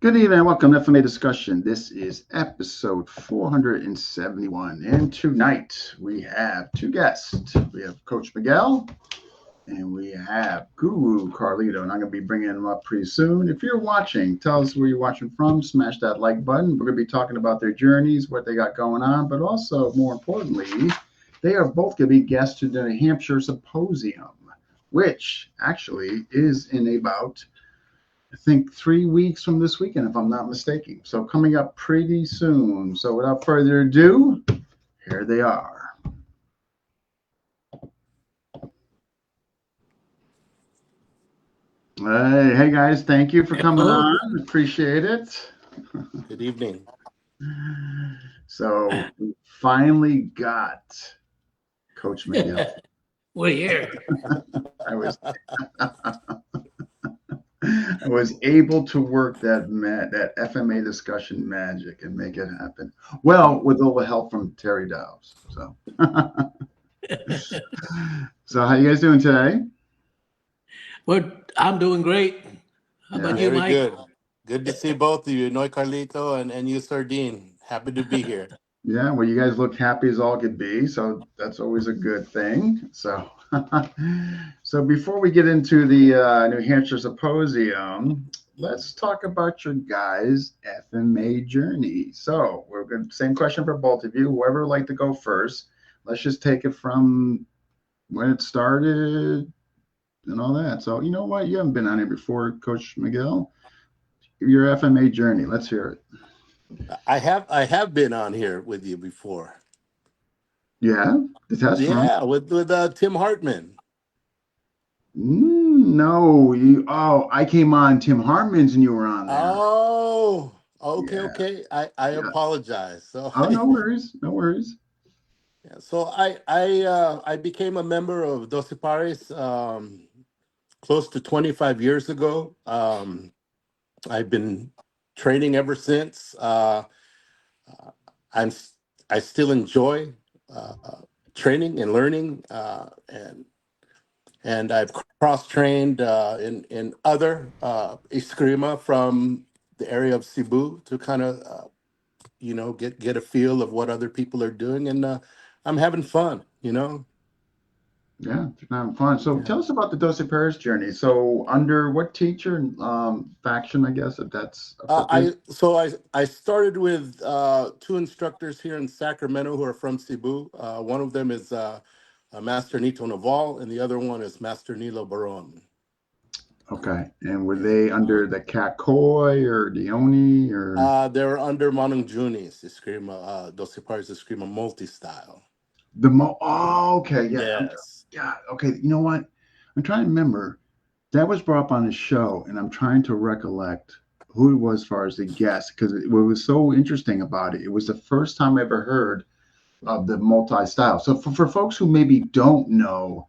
Good evening and welcome to FMA Discussion. This is episode 471. And tonight we have two guests. We have Coach Miguel and we have Guru Carlito. And I'm going to be bringing them up pretty soon. If you're watching, tell us where you're watching from. Smash that like button. We're going to be talking about their journeys, what they got going on, but also, more importantly, they are both going to be guests to the New Hampshire Symposium, which actually is in about I think 3 weeks from this weekend, if I'm not mistaken. So coming up pretty soon. So without further ado, here they are. Hey guys, thank you for coming Hello. on. Appreciate it. Good evening. So we finally got Coach Miguel. We're here. I was I was able to work that FMA discussion magic and make it happen. Well, with a little help from Terry Dowse. So so how you guys doing today? I'm doing great. How about Yeah. you, Very Mike? good. Good to see both of you, Noy Carlito and you, Sardine. Happy to be here. Yeah, well, you guys look happy as all could be, so that's always a good thing. So, so before we get into the New Hampshire Symposium, let's talk about your guys' FMA journey. So, we're going same question for both of you. Whoever would like to go first, let's just take it from when it started and all that. So, you know what? You haven't been on here before, Coach Miguel. Your FMA journey. Let's hear it. I have been on here with you before. Yeah, the test run. Yeah, with Tim Hartman. No, you. Oh, I came on Tim Hartman's and you were on there. Oh, okay, Yeah, okay. I yeah. apologize. So Oh, no worries, no worries. yeah, so I became a member of Doce Pares close to 25 years ago. I've been training ever since. Uh, I'm I still enjoy training and learning, and I've cross trained in other eskrima from the area of Cebu to kind of get a feel of what other people are doing, and I'm having fun. Yeah, it's having fun. So Yeah. tell us about the Doce Paris journey. So under what teacher faction, I guess, if that's appropriate? I started with two instructors here in Sacramento who are from Cebu. One of them is Master Nito Naval, and the other one is Master Nilo Baron. Okay, and were Yeah. they under the Kakoi or Dione or They're under Manong Juni's Eskrima, Dosipar's Eskrima multi-style. the Mo? Oh, okay, yeah, Yes. yeah. Okay, you know what? I'm trying to remember. That was brought up on the show, and I'm trying to recollect who it was as far as the guest because what was so interesting about it, it was the first time I ever heard of the multi-style. So for folks who maybe don't know,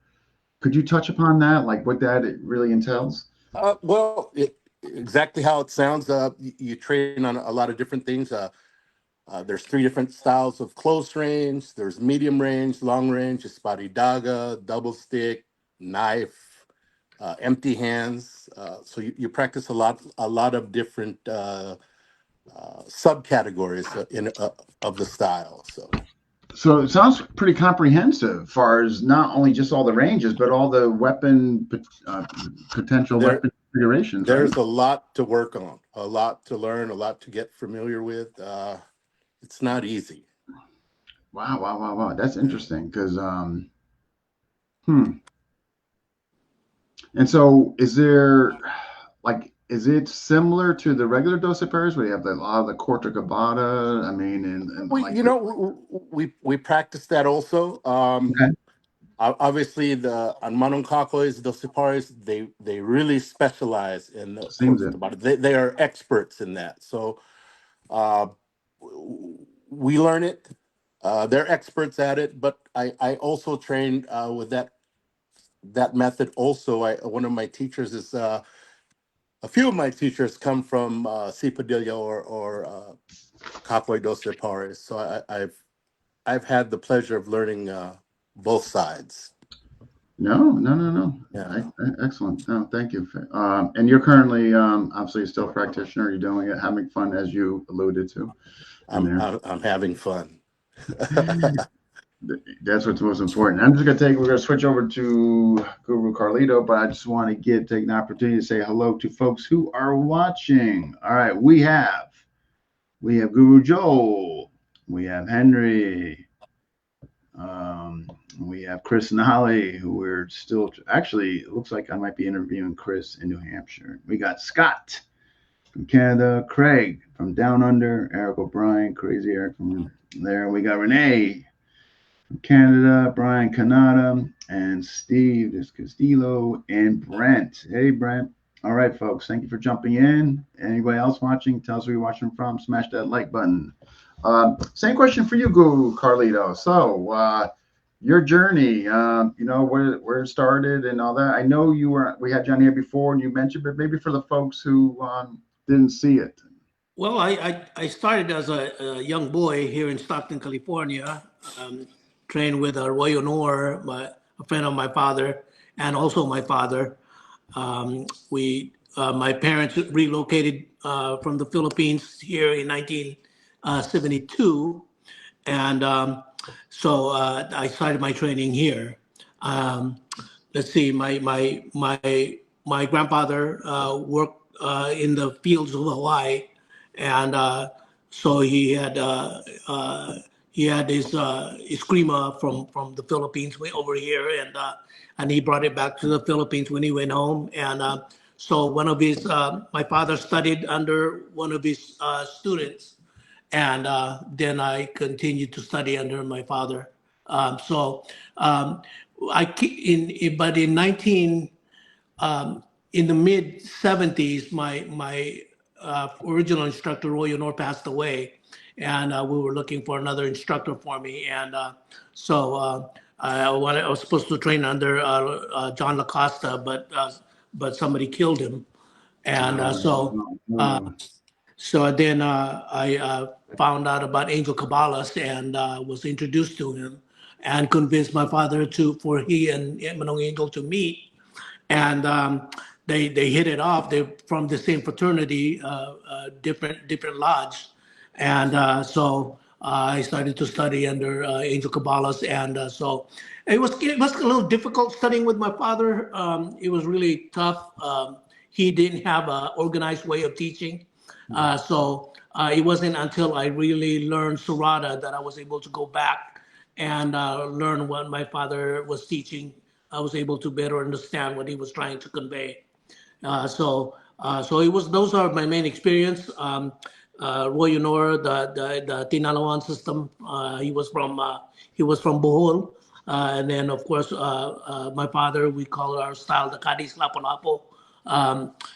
could you touch upon that, like what that it really entails? Exactly how it sounds. You train on a lot of different things. There's three different styles of close range. There's medium range, long range, esparidaga, double stick, knife, empty hands. So you practice a lot of different subcategories of the style. So So it sounds pretty comprehensive, as far as not only just all the ranges, but all the uh, potential there weapon configurations, right? there's a lot to work on, a lot to learn, a lot to get familiar with. It's not easy. Wow, wow, wow, wow. That's Yeah. interesting because, hmm. And so, is there like, is it similar to the regular Dosa pairs where you have a lot of the Corta Cabata? I mean, and We, like, you know, we practice that also. okay, Obviously, the on Manoncacois, the Siparis, they really specialize in the seems Corte it. Cabana. They are experts in that. So uh, we learn it. They're experts at it. But I also trained with that method. Also, one of my teachers is a few of my teachers come from Cipadilla or Cacoy dos Siparis. So I've had the pleasure of learning both sides. No. Yeah. Excellent. No, thank you. And you're currently, obviously still a practitioner. You're doing it, having fun, as you alluded to in there. I'm having fun. That's what's most important. We're gonna switch over to Guru Carlito, but I just want to take an opportunity to say hello to folks who are watching. All right, we have Guru Joel, we have Henry, we have Chris and Holly, who we're still actually, it looks like I might be interviewing Chris in New Hampshire. We got Scott from Canada, Craig from Down Under, Eric O'Brien, Crazy Eric from there. We got Renee from Canada, Brian Canada, and Steve, there's Castillo, and Brent. Hey, Brent. All right, folks, thank you for jumping in. Anybody else watching, tell us where you're watching from. Smash that like button. Same question for you, Guru Carlito. So, your journey, where it started and all that. I know we had you on here before and you mentioned, but maybe for the folks who didn't see it. Well, I started as a young boy here in Stockton, California. Trained with Roy Honor, a friend of my father, and also my father. My parents relocated from the Philippines here in 1972, and so I started my training here. Let's see, my grandfather worked in the fields of Hawaii, and so he had his crema from the Philippines way over here, and he brought it back to the Philippines when he went home. And so my father studied under one of his students, and then I continued to study under my father. So but in 19 in the mid 70s, my original instructor Roy Honor passed away, and we were looking for another instructor for me. And I was supposed to train under John Lacosta, but somebody killed him, and so then I found out about Angel Caballas and was introduced to him, and convinced my father for he and Manong Angel to meet, and they hit it off. They're from the same fraternity, different lodge, and so I started to study under Angel Caballas, and so it was a little difficult studying with my father. It was really tough. He didn't have an organized way of teaching, so it wasn't until I really learned Sarada that I was able to go back and learn what my father was teaching. I was able to better understand what he was trying to convey. So it was those are my main experience. Roy Honor, the Tinalawan system. He was from Bohol, and then of course my father. We call our style the Cadiz Lapu-Lapu.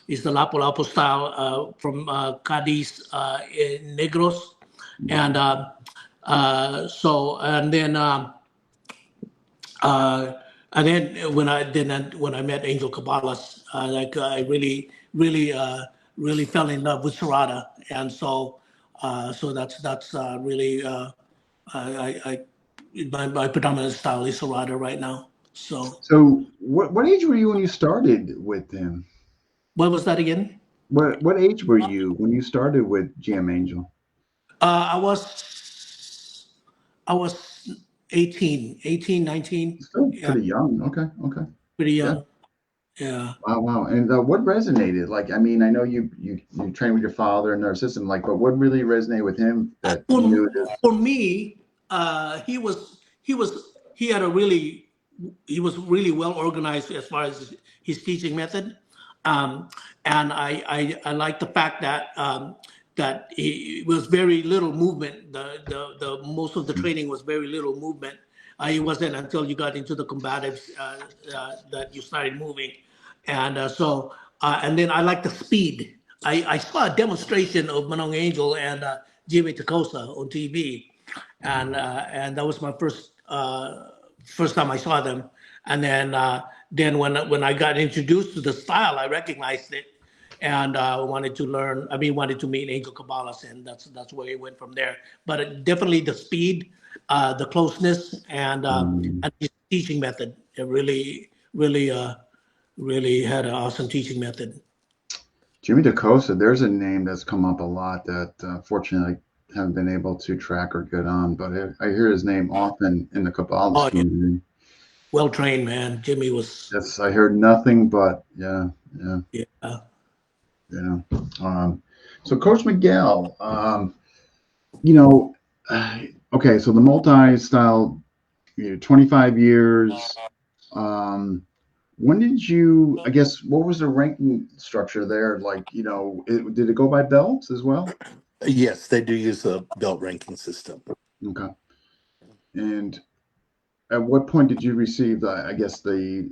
Is the Lapu-Lapu style from Cadiz in Negros, and so and then. And then when I met Angel Caballas, I really fell in love with Sarada, and so that's really I my predominant style is Sarada right now. So, what age were you when you started with him? What was that again? What age were you when you started with GM Angel? I was 18, 19. Still Yeah, pretty young. Okay. pretty Yeah. young. Yeah. Wow. And what resonated? Like, I mean, I know you trained with your father and their system, like, but what really resonated with him that you For, knew this? for me, he had a really he was really well organized as far as his teaching method, um, and I like the fact that that it was very little movement. The most of the training was very little movement. It wasn't until you got into the combatives that you started moving, and and then I like the speed. I saw a demonstration of Manong Angel and Jimmy Tacosa on TV, and that was my first time I saw them. And then when I got introduced to the style, I recognized it, and wanted to learn. I mean, wanted to meet Angel Caballas, and that's where it went from there. But definitely the speed, the closeness, and Mm, his teaching method. It really really really had an awesome teaching method. Jimmy DaCosta, there's a name that's come up a lot that fortunately I haven't been able to track or get on, but I hear his name often in the Kabbalist Oh yeah, community. well trained man. Jimmy was Yes, I heard nothing but yeah. you know. So Coach Miguel, you know, okay, so the multi-style, 25 years. Um, when did you, I guess, what was the ranking structure there? Like, did it go by belts as well? Yes, they do use a belt ranking system. Okay. And at what point did you receive the, I guess, the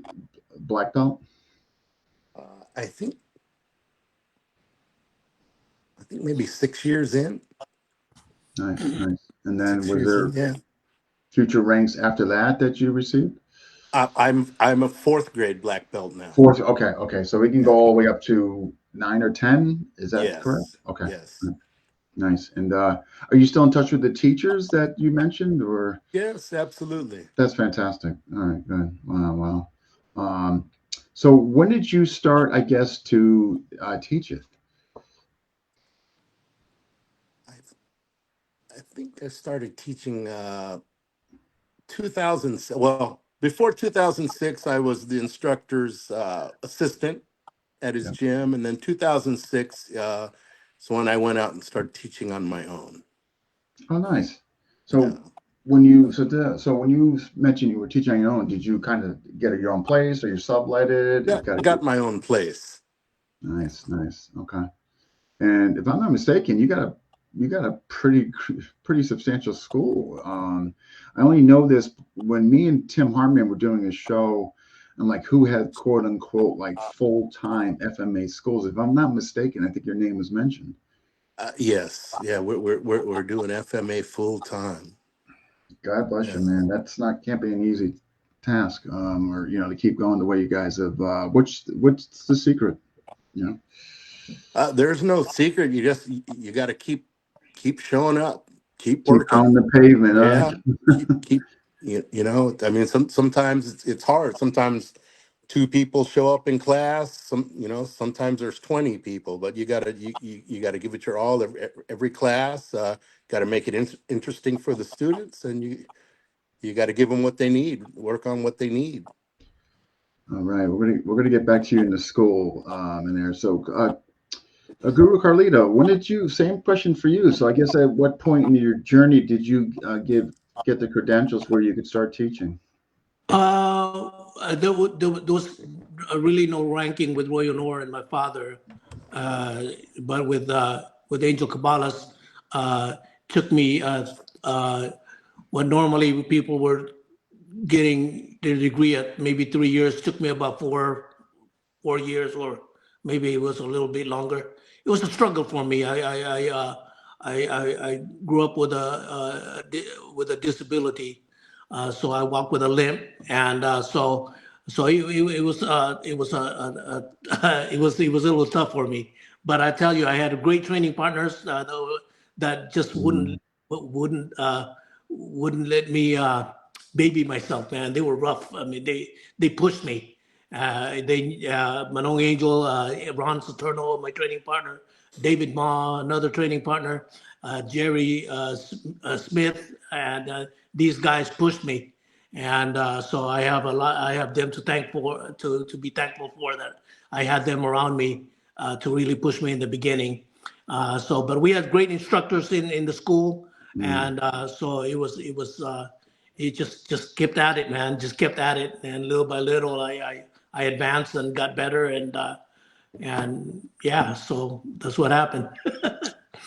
black belt? I think maybe 6 years in. Nice, nice. And then Six was years in, there yeah. future ranks after that you received? I'm a fourth grade black belt now. Fourth. Okay, okay. So we can go Yeah. all the way up to 9 or 10. Is that correct? Yes. Okay. Yes. Nice. And are you still in touch with the teachers that you mentioned, or Yes, absolutely. that's fantastic? All right, good. Wow, wow. So when did you start, I guess, to teach it? I I think I started teaching 2000. Well, before 2006, I was the instructor's assistant at his Yeah. gym, and then 2006 is when I went out and started teaching on my own. Oh, nice. Yeah. So so when you mentioned you were teaching on your own, did you kind of get your own place, or you sublet it? You Got got to got get my own place. nice, nice. Okay. And if I'm not mistaken, you got a pretty substantial school. I only know this when me and Tim Hartman were doing a show. I'm like, who had quote unquote like full time FMA schools? If I'm not mistaken, I think your name was mentioned. Yes, yeah, we're doing FMA full time. God bless you, Yeah. man. That's not can't be an easy task, or to keep going the way you guys have. What's the secret? You know, There's no secret. You got to keep showing up, keep keep pounding working. the pavement, Yeah, huh? keep I mean, sometimes it's hard. Sometimes two people show up in class. Sometimes there's 20 people, but you gotta give it your all every class. Got to make it interesting for the students, and you got to give them what they need. Work on what they need. All right, we're gonna get back to you in the school, in there. So, Guru Carlito, when did you? Same question for you. So, I guess at what point in your journey did you get the credentials where you could start teaching? There was really no ranking with Roy Honor and my father, uh, but with Angel Caballas, took me when normally people were getting their degree at maybe 3 years, took me about 4 years, or maybe it was a little bit longer. It was a struggle for me. I grew up with with a disability, so I walk with a limp, and it was a little tough for me. But I tell you, I had great training partners that just Mm, wouldn't wouldn't let me baby myself. Man, they were rough. I mean, they pushed me. Manong Angel, Ron Saturno, my training partner, David Ma, another training partner, Jerry Smith, and these guys pushed me, and so I have a lot. I have them to thank for to be thankful for that. I had them around me to really push me in the beginning. But we had great instructors in the school, mm. and so it just kept at it, man. Just kept at it, and little by little, I advanced and got better, and yeah, so that's what happened.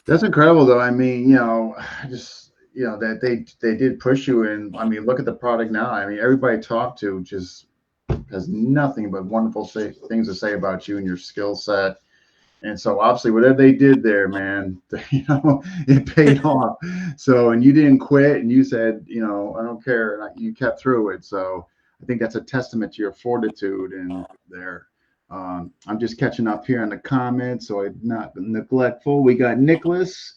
That's incredible, though. I mean, just that they did push you, and I mean, look at the product now. I mean, everybody I talk to just has nothing but wonderful things to say about you and your skill set. And so obviously whatever they did there, man, it paid off. So, and you didn't quit and you said, I don't care. And you kept through it. So I think that's a testament to your fortitude and there. I'm just catching up here on the comments, so I'm not neglectful. We got Nicholas,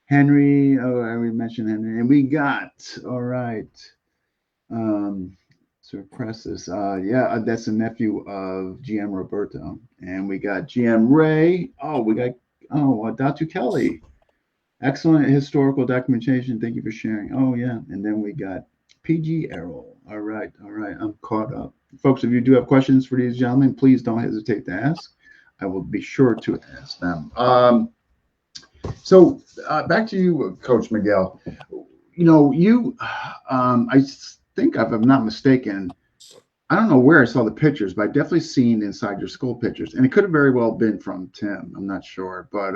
Henry. Oh, I already mentioned Henry. And we got, all right. As Suppress this. Yeah, that's a nephew of GM Roberto, and we got GM Ray. Oh, we got Datu Kelly. Excellent historical documentation. Thank you for sharing. Oh yeah, and then we got PG Errol. All right, all right. I'm caught up, folks. If you do have questions for these gentlemen, please don't hesitate to ask. I will be sure to ask them. So back to you, Coach Miguel. I think, if I'm not mistaken, I don't know where I saw the pictures, but I definitely seen inside your school pictures, and it could have very well been from Tim. I'm not sure, but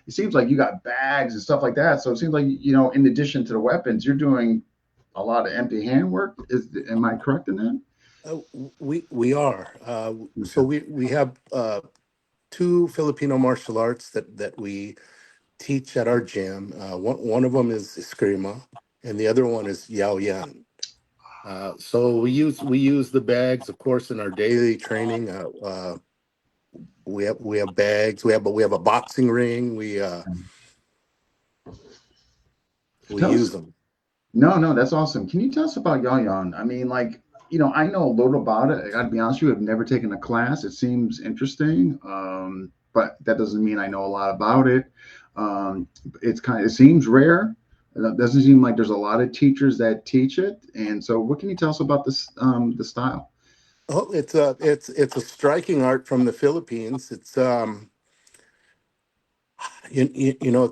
it seems like you got bags and stuff like that. So it seems like, in addition to the weapons, you're doing a lot of empty hand work. Am I correct in that? We are. So Okay. we have two Filipino martial arts that we teach at our gym. One of them is Eskrima, and the other one is Yao Yan. So we use the bags, of course, in our daily training. We have bags. We have a boxing ring. We Tell use us. them. No, no, that's awesome. Can you tell us about Yon? I mean, like, I know a little about it. I got to be honest with you, I've never taken a class. It seems interesting, but that doesn't mean I know a lot about it. It seems rare. It doesn't seem like there's a lot of teachers that teach it. And so, what can you tell us about the style? Oh, it's a striking art from the Philippines. It's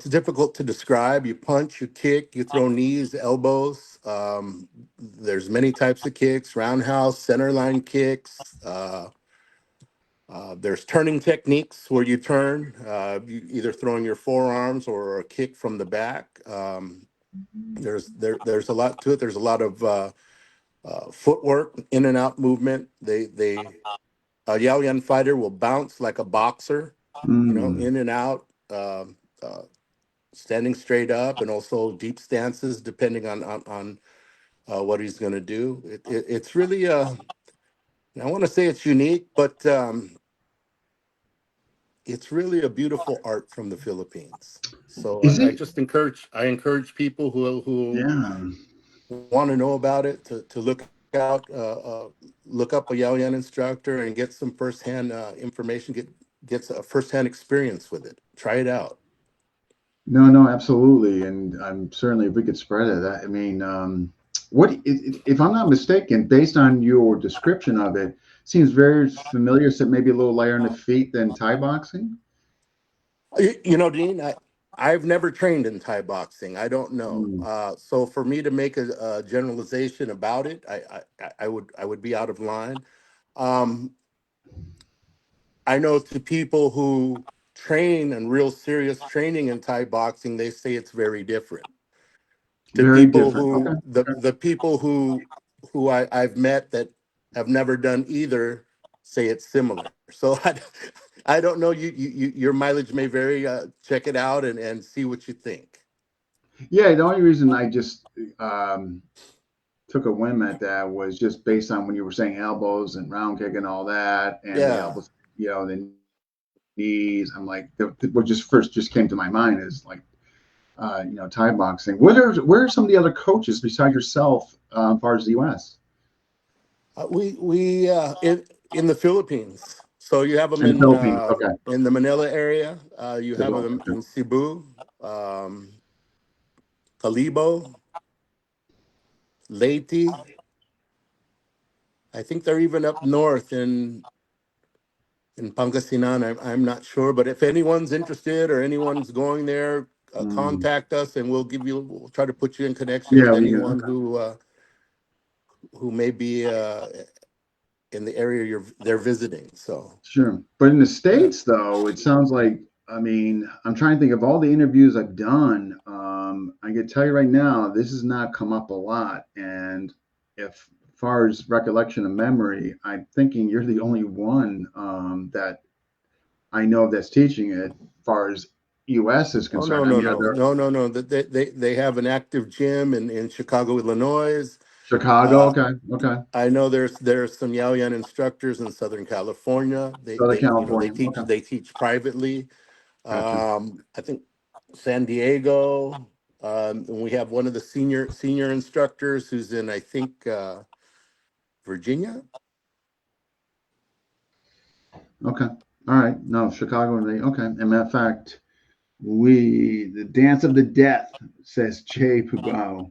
difficult to describe. You punch, you kick, you throw knees, elbows. There's many types of kicks: roundhouse, center line kicks. There's turning techniques where you turn, either throwing your forearms or a kick from the back. There's a lot to it. There's a lot of footwork, in and out movement. A Yao Yan fighter will bounce like a boxer, Mm, in and out, uh, standing straight up, and also deep stances depending on what he's going to do. It's really, I want to say it's unique, but it's really a beautiful art from the Philippines. So is I it? just encourage people who Yeah. want to know about it to look up a Yaoyan instructor and get some firsthand information, get a firsthand experience with it. Try it out. No, no, absolutely, and I'm certainly, if we could spread it. I mean, if I'm not mistaken, based on your description of it, seems very familiar. So maybe a little lighter on the feet than Thai boxing. Dean, I've never trained in Thai boxing. I don't know. Mm, So for me to make a generalization about it, I would be out of line. Um, I know to people who train and real serious training in Thai boxing, they say it's very different. To very people different. Okay, who okay. the people who I've met that have never done either say it's similar. So I don't know. Your mileage may vary. Check it out and see what you think. Yeah, the only reason I just um, took a whim at that was just based on when you were saying elbows and round kick and all that, and the Yeah. elbows, the knees. I'm like, what just came to my mind is like, Thai boxing. Where are some of the other coaches besides yourself, as far as the U.S. We in the Philippines. So you have them and the Philippines? Okay, in the Manila area. You have Cebu. them Okay. in Cebu, um, Calibo, Leyte. I think they're even up north in Pangasinan. I'm not sure, but if anyone's interested or anyone's going there, Mm. contact us and we'll try to put you in connection Yeah, with we can. anyone Okay. who may be in the area they're visiting. So Sure. But in the yeah. States, though, it sounds like, I mean, I'm trying to think of all the interviews I've done. I can tell you right now, this has not come up a lot. And if, far as recollection of memory, I'm thinking you're the only one that I know that's teaching it, as far as US is Oh no concerned. I no mean, are no there no no no. That they have an active gym in Chicago, Illinois. Chicago? Uh, Okay. Okay. I know there's some Yaoyan instructors in Southern California. They Southern they you know they California. teach Okay. they teach privately. Gotcha. I think San Diego. And we have one of the senior instructors who's in, I think, Virginia. Okay. All right. No, Chicago. Okay. As a matter of fact, the dance of the death, says Jay Pugao.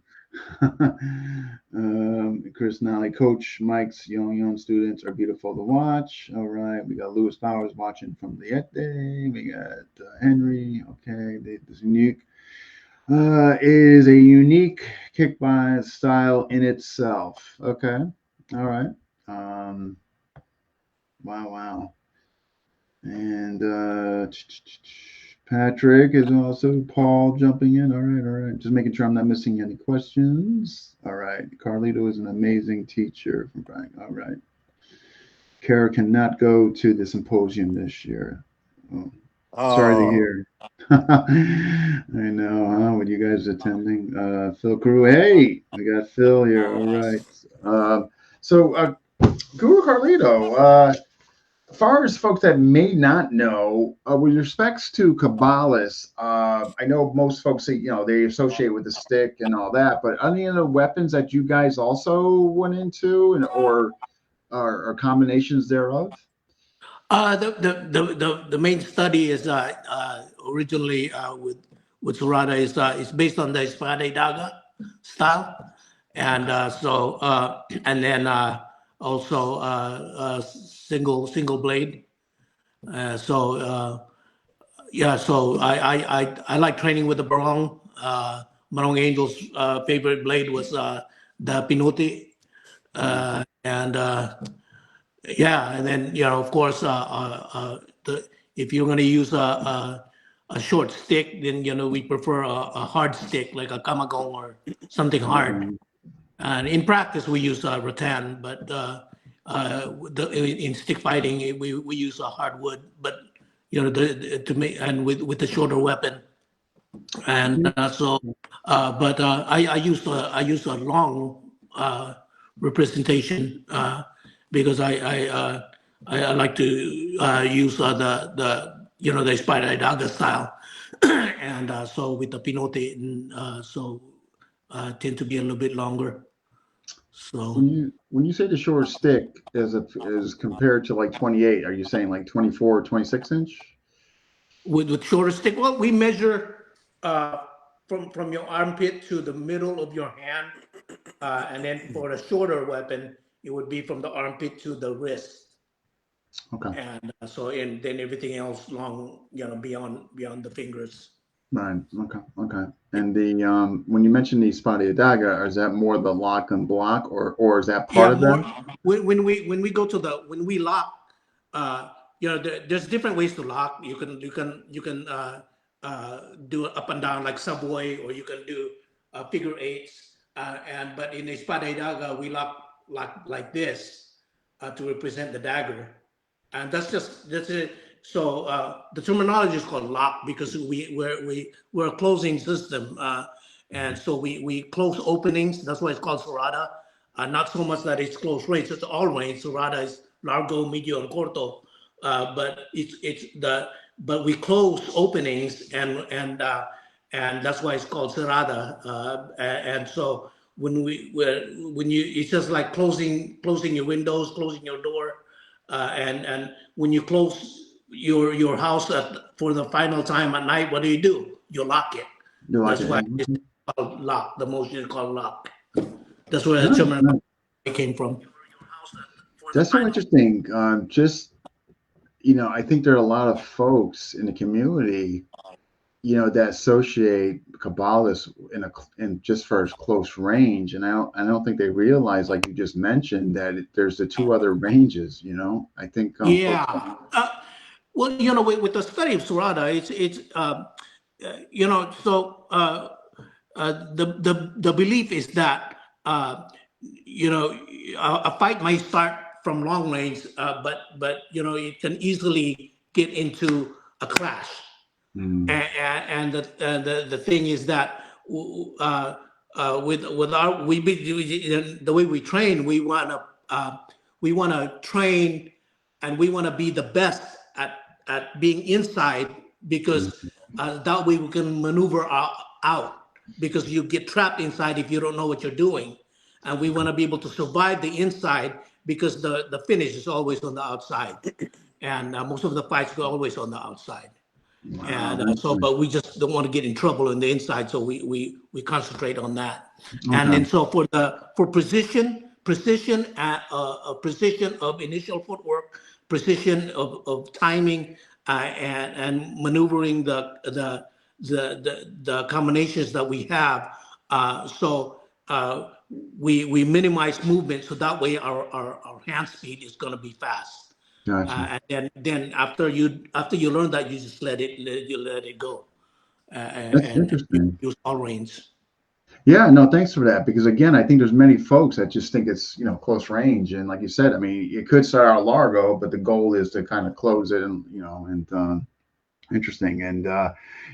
Chris Nally, Coach Mike's young students are beautiful to watch. All right. We got Lewis Powers watching from the Ete. We got Henry. Okay. This unique is a unique kickbox style in itself. Okay. All right. Um, wow. And Patrick is also Paul jumping in. All right. Just making sure I'm not missing any questions. All right. Carlito is an amazing teacher from Frank. All right. Kara cannot go to the symposium this year. Oh, sorry to Oh, hear. I know, huh? With you guys attending. Phil Carew. Hey, we got Phil here. All right. So, Guru Carlito, as far as folks that may not know, with respects to Kabbalists, I know most folks say, they associate with the stick and all that, but any other weapons that you guys also went into or combinations thereof? The main study is originally with Sarada is based on the Espada Daga style, and and then also single blade. So yeah, so I like training with the Barong. Barong Angel's favorite blade was the Pinote, and yeah, and then of course, if you're going to use a short stick, then we prefer a hard stick like a kamagong or something hard. Okay. And in practice, we use rattan, but in stick fighting, we use a hardwood. But to make and with the shorter weapon, and but I use a long representation because I like to use the spider daga style, and so with the pinote, and tend to be a little bit longer. So When you say the short stick is compared to like 28, are you saying like 24 or 26 inch? with shorter stick, well, we measure from your armpit to the middle of your hand, and then for a shorter weapon, it would be from the armpit to the wrist. Okay. And and then everything else long, beyond the fingers. Right. Okay. And the when you mention the Spotty Adaga, is that more the lock and block or is that part Yeah, of more that? when we go to when we lock, there's different ways to lock. You can do it up and down like subway, or you can do figure eights. And but in Espada Daga, we lock like this to represent the dagger, and that's it. So the terminology is called lock because we're a closing system, and so we close openings. That's why it's called serrada. Not so much that it's close range; it's all range. Serrada is largo, medio, and corto, but but we close openings, and that's why it's called serrada. And so when you it's just like closing your windows, closing your door, and when you close your house for the final time at night, what do? You lock it. You like That's it? why Yeah. it's called lock. The motion is called lock. That's where the Nice, terminology nice. came from. That's so interesting. Just I think there are a lot of folks in the community, that associate Kabbalists in just for close range, and I don't think they realize, like you just mentioned, that there's the two other ranges. I think folks. Yeah. Well, with the study of Sarada, it's so the belief is that a fight might start from long range, but it can easily get into a clash. Mm, And the thing is that with our the way we train, we want to train, and we want to be the best at being inside, mm, because that way we can maneuver out, because you get trapped inside if you don't know what you're doing. and we want to be able to survive the inside because the finish is always on the outside, and most of the fights go always on the outside. Wow, And that's so, but we just don't want to get in trouble on the inside, so we concentrate on that. And okay. then so for precision of initial footwork, precision of timing, and maneuvering the combinations that we have. So we minimize movement, so that way our hand speed is going to be fast. Gotcha. And then after you learn that, you just let it go, That's and interesting. use all reins. Yeah, no, thanks for that. Because again, I think there's many folks that just think it's, close range. And like you said, I mean, it could start out Largo, but the goal is to kind of close it and, interesting. And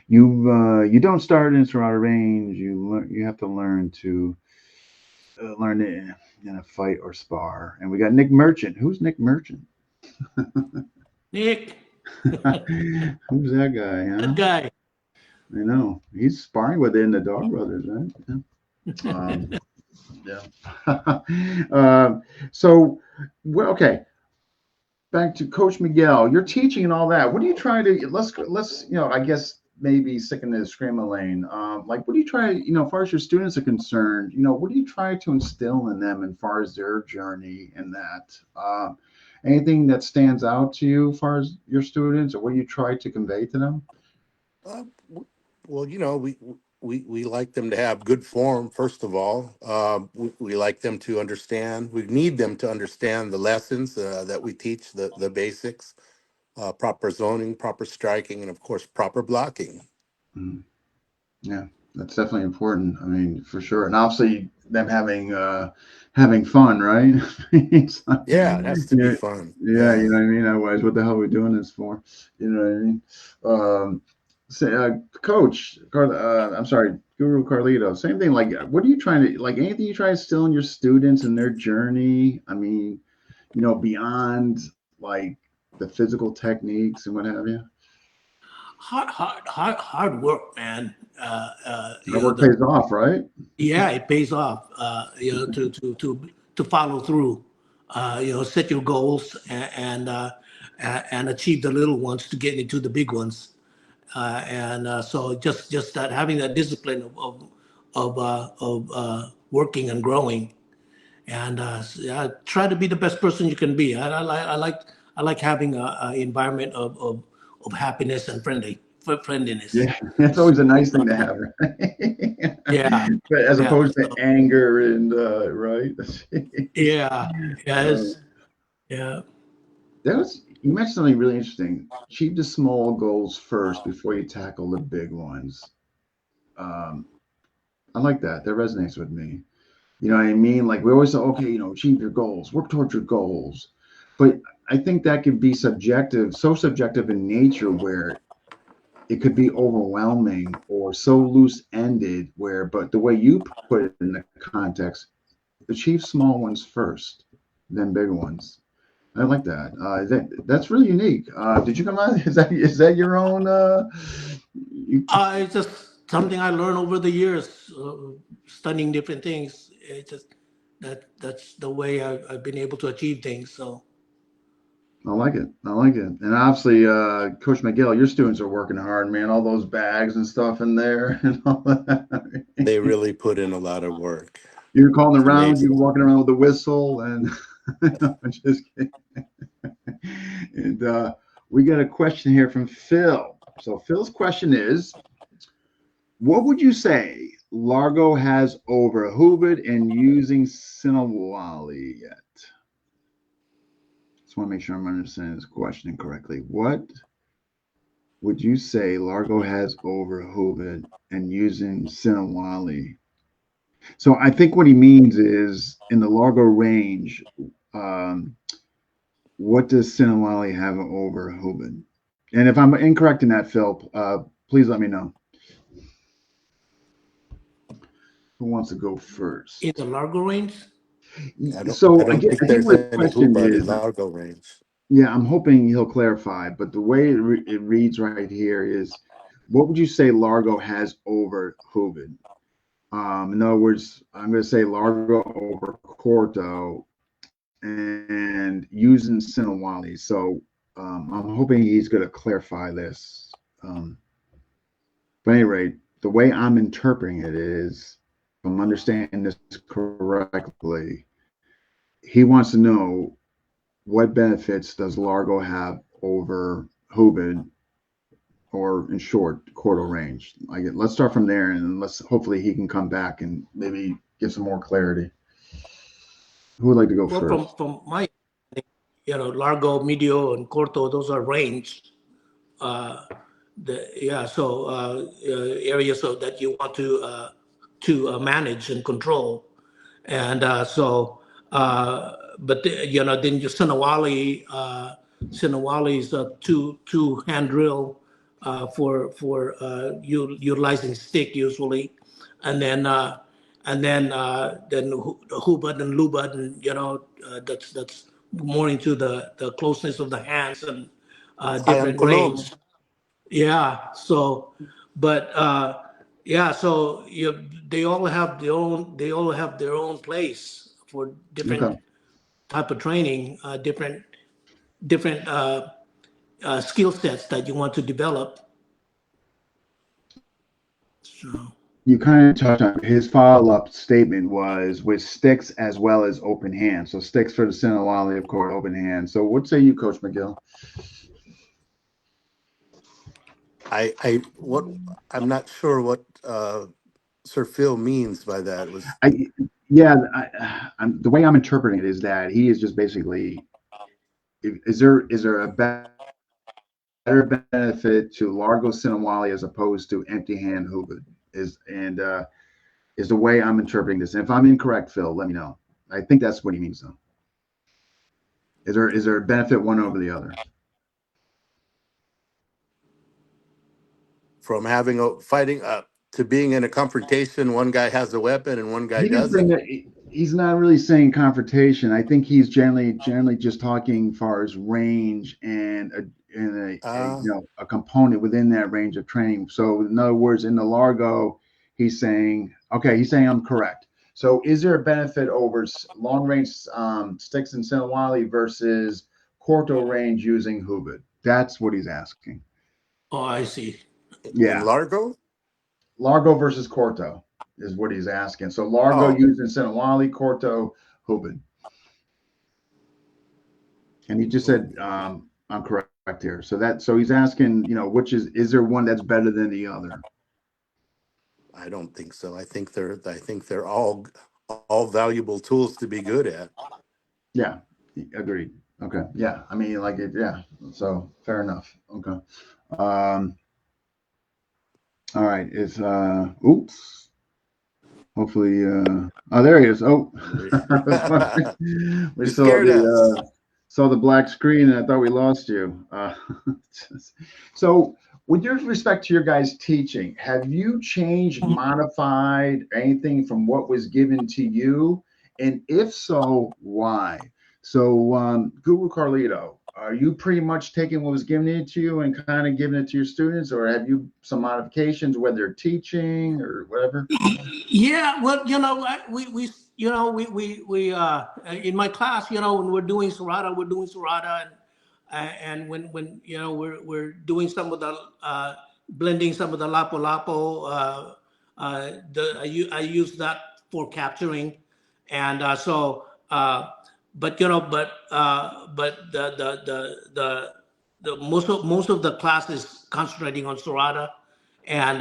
you don't start in surrounded range. You have to learn to learn it in a fight or spar. And we got Nick Merchant. Who's Nick Merchant? Nick, Who's that guy, huh? that guy. I know. He's sparring within the Dog Brothers, right? Yeah. Yeah. So, well, okay. Back to Coach Miguel. You're teaching and all that. What do you try to let's I guess maybe stick in the screaming lane. Like, what do you try? As far as your students are concerned, what do you try to instill in them as far as their journey in that? Anything that stands out to you as far as your students, or what do you try to convey to them? Well, we like them to have good form, first of all. We like them to understand. We need them to understand the lessons that we teach, the basics, proper zoning, proper striking, and of course, proper blocking. Mm, yeah, that's definitely important. I mean, for sure, and obviously them having fun, right? It's like, Yeah, it has to be yeah, fun. yeah, Yeah. you know what I mean. Otherwise, what the hell are we doing this for? You know what I mean? Say, Coach, I'm sorry, Guru Carlito. Same thing. Like, what are you trying to like? Anything you try to instill in your students and their journey? I mean, beyond like the physical techniques and what have you. Hard work, man. That work pays off, right? Yeah, it pays off. To follow through. Set your goals and achieve the little ones to get into the big ones. And so just that having that discipline of working and growing, and yeah, try to be the best person you can be. I like having a environment of happiness and friendliness. Yeah, that's always a nice thing to have, right? Yeah, But as yeah, opposed to so, anger and right. yeah, Uh, yes, yeah. that was you mentioned something really interesting. Achieve the small goals first before you tackle the big ones. Um, I like that. That resonates with me. You know what I mean? Like we always say, okay, achieve your goals, work towards your goals. But I think that can be subjective, so subjective in nature where it could be overwhelming or so loose ended where, but the way you put it in the context, achieve small ones first, then big ones. I like that. That's really unique. Did you come out? Is that your own? You, It's just something I learned over the years, studying different things. It's just that's the way I've been able to achieve things. So I like it. I like it. And obviously, Coach Miguel, your students are working hard, man. All those bags and stuff in there and all that. They really put in a lot of work. You're calling It's around. You're amazing. walking around with a whistle, and I'm just kidding. And we got a question here from Phil. So Phil's question is, what would you say Largo has over Hubert and using Sinawali yet? Just want to make sure I'm understanding this question correctly. What would you say Largo has over Hubert and using Sinawali? So I think what he means is in the Largo range, um, what does Sinawali have over Hubert? And if I'm incorrect in that, Phil, please let me know. Who wants to go in the first? Largo range, I So I don't get, think I think there's what the any question Hubbard in is, Largo range. yeah, I'm hoping he'll clarify, but the way it reads right here is, what would you say Largo has over Hovid? In other words, I'm going to say Largo over Corto and using Sinawali. So I'm hoping he's going to clarify this. But at any rate, the way I'm interpreting it is, if I'm understanding this correctly, he wants to know what benefits does Largo have over Hubin, or in short, Corto range. Let's start from there, and let's hopefully he can come back and maybe give some more clarity. Who would like to go Well, first? from my, Largo, Medio, and Corto, those are range. Uh, areas that you want to manage and control, and but then your Sinawali's two hand drill for utilizing stick usually, and then Hubad and Lubad, and that's more into the closeness of the hands and Ayan different Kulog. range. Yeah. So, but they all have their own place for different Okay. type of training, different skill sets that you want to develop. So. You kind of touched on his follow-up statement was with sticks as well as open hands. So sticks for the Sinawali, of course, open hands. So what say you, Coach McGill? I'm not sure what Sir Phil means by that. Was Yeah, the way I'm interpreting it is that he is just basically, is there a better benefit to Largo Sinawali as opposed to empty hand Hubud? Is the way I'm interpreting this. And if I'm incorrect, Phil, let me know. I think that's what he means, though. Is there a benefit one over the other? from having a fighting to being in a confrontation, one guy has a weapon and one guy He didn't bring doesn't. that. He's not really saying confrontation. I think he's generally just talking as far as range and Uh, a component within that range of training. So in other words, in the Largo, he's saying, okay, he's saying I'm correct. So is there a benefit over long range sticks and Sinawali versus Corto range using Hubud? That's what he's asking. Oh, I see. in Yeah, Largo? Largo versus Corto is what he's asking. So Largo Oh, using Sinawali, Corto, Hubud. And he just said, I'm correct here. So he's asking, which is there one that's better than the other? I don't think so. I think they're all valuable tools to be good at. Yeah, agreed. Okay. Yeah. I mean, like it, yeah. So fair enough. Okay. Um, all right. It's oops. Hopefully oh, there he is. Oh, we You saw scared us. the black screen and I thought we lost you. So with your respect to your guys' teaching, have you changed, modified anything from what was given to you? And if so, why? So Guru Carlito, are you pretty much taking what was given to you and kind of giving it to your students, or have you some modifications, whether teaching or whatever? Yeah, well, we in my class, when we're doing Sarada, and when we're doing some of the blending some of the lapo, I use that for capturing, and but the most of the class is concentrating on Sarada, and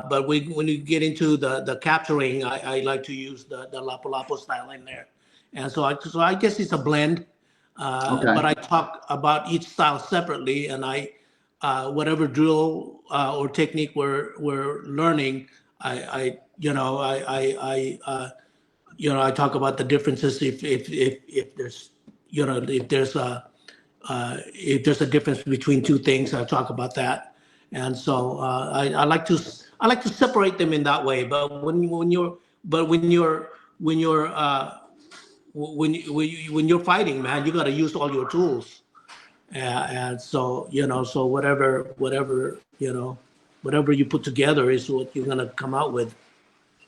but when you get into the capturing, I like to use the Lapu-Lapu style in there. And so I guess it's a blend, Okay. but I talk about each style separately, and whatever drill or technique we're learning, I talk about the differences if there's if there's a difference between two things, I talk about that. And so I like to separate them in that way. But when you're fighting, man, you got to use all your tools. And so whatever you put together is what you're gonna come out with.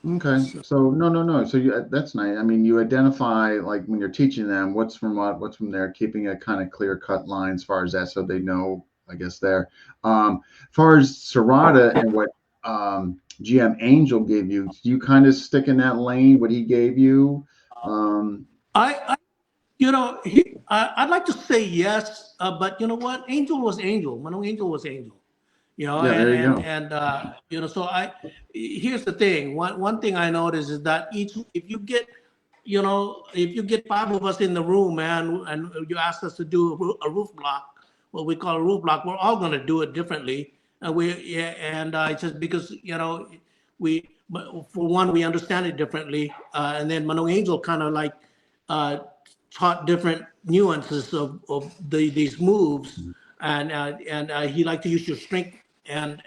Okay. So no. So that's nice. I mean, you identify like when you're teaching them what's from what, what's from there, keeping a kind of clear cut line as far as that, so they know. I guess there. As far as Serrata and what GM Angel gave you, do you kind of stick in that lane? What he gave you? I I'd like to say yes, but you know what? Angel was Angel. Manong Angel was Angel. Yeah. There you go. So here's the thing. One thing I noticed is that if you get, if you get five of us in the room, man, and you ask us to do a roof block, what we call a roof block, we're all going to do it differently. It's just because but for one, we understand it differently, and then Manong Angel kind of like uh, taught different nuances of these moves, and he liked to use your strength and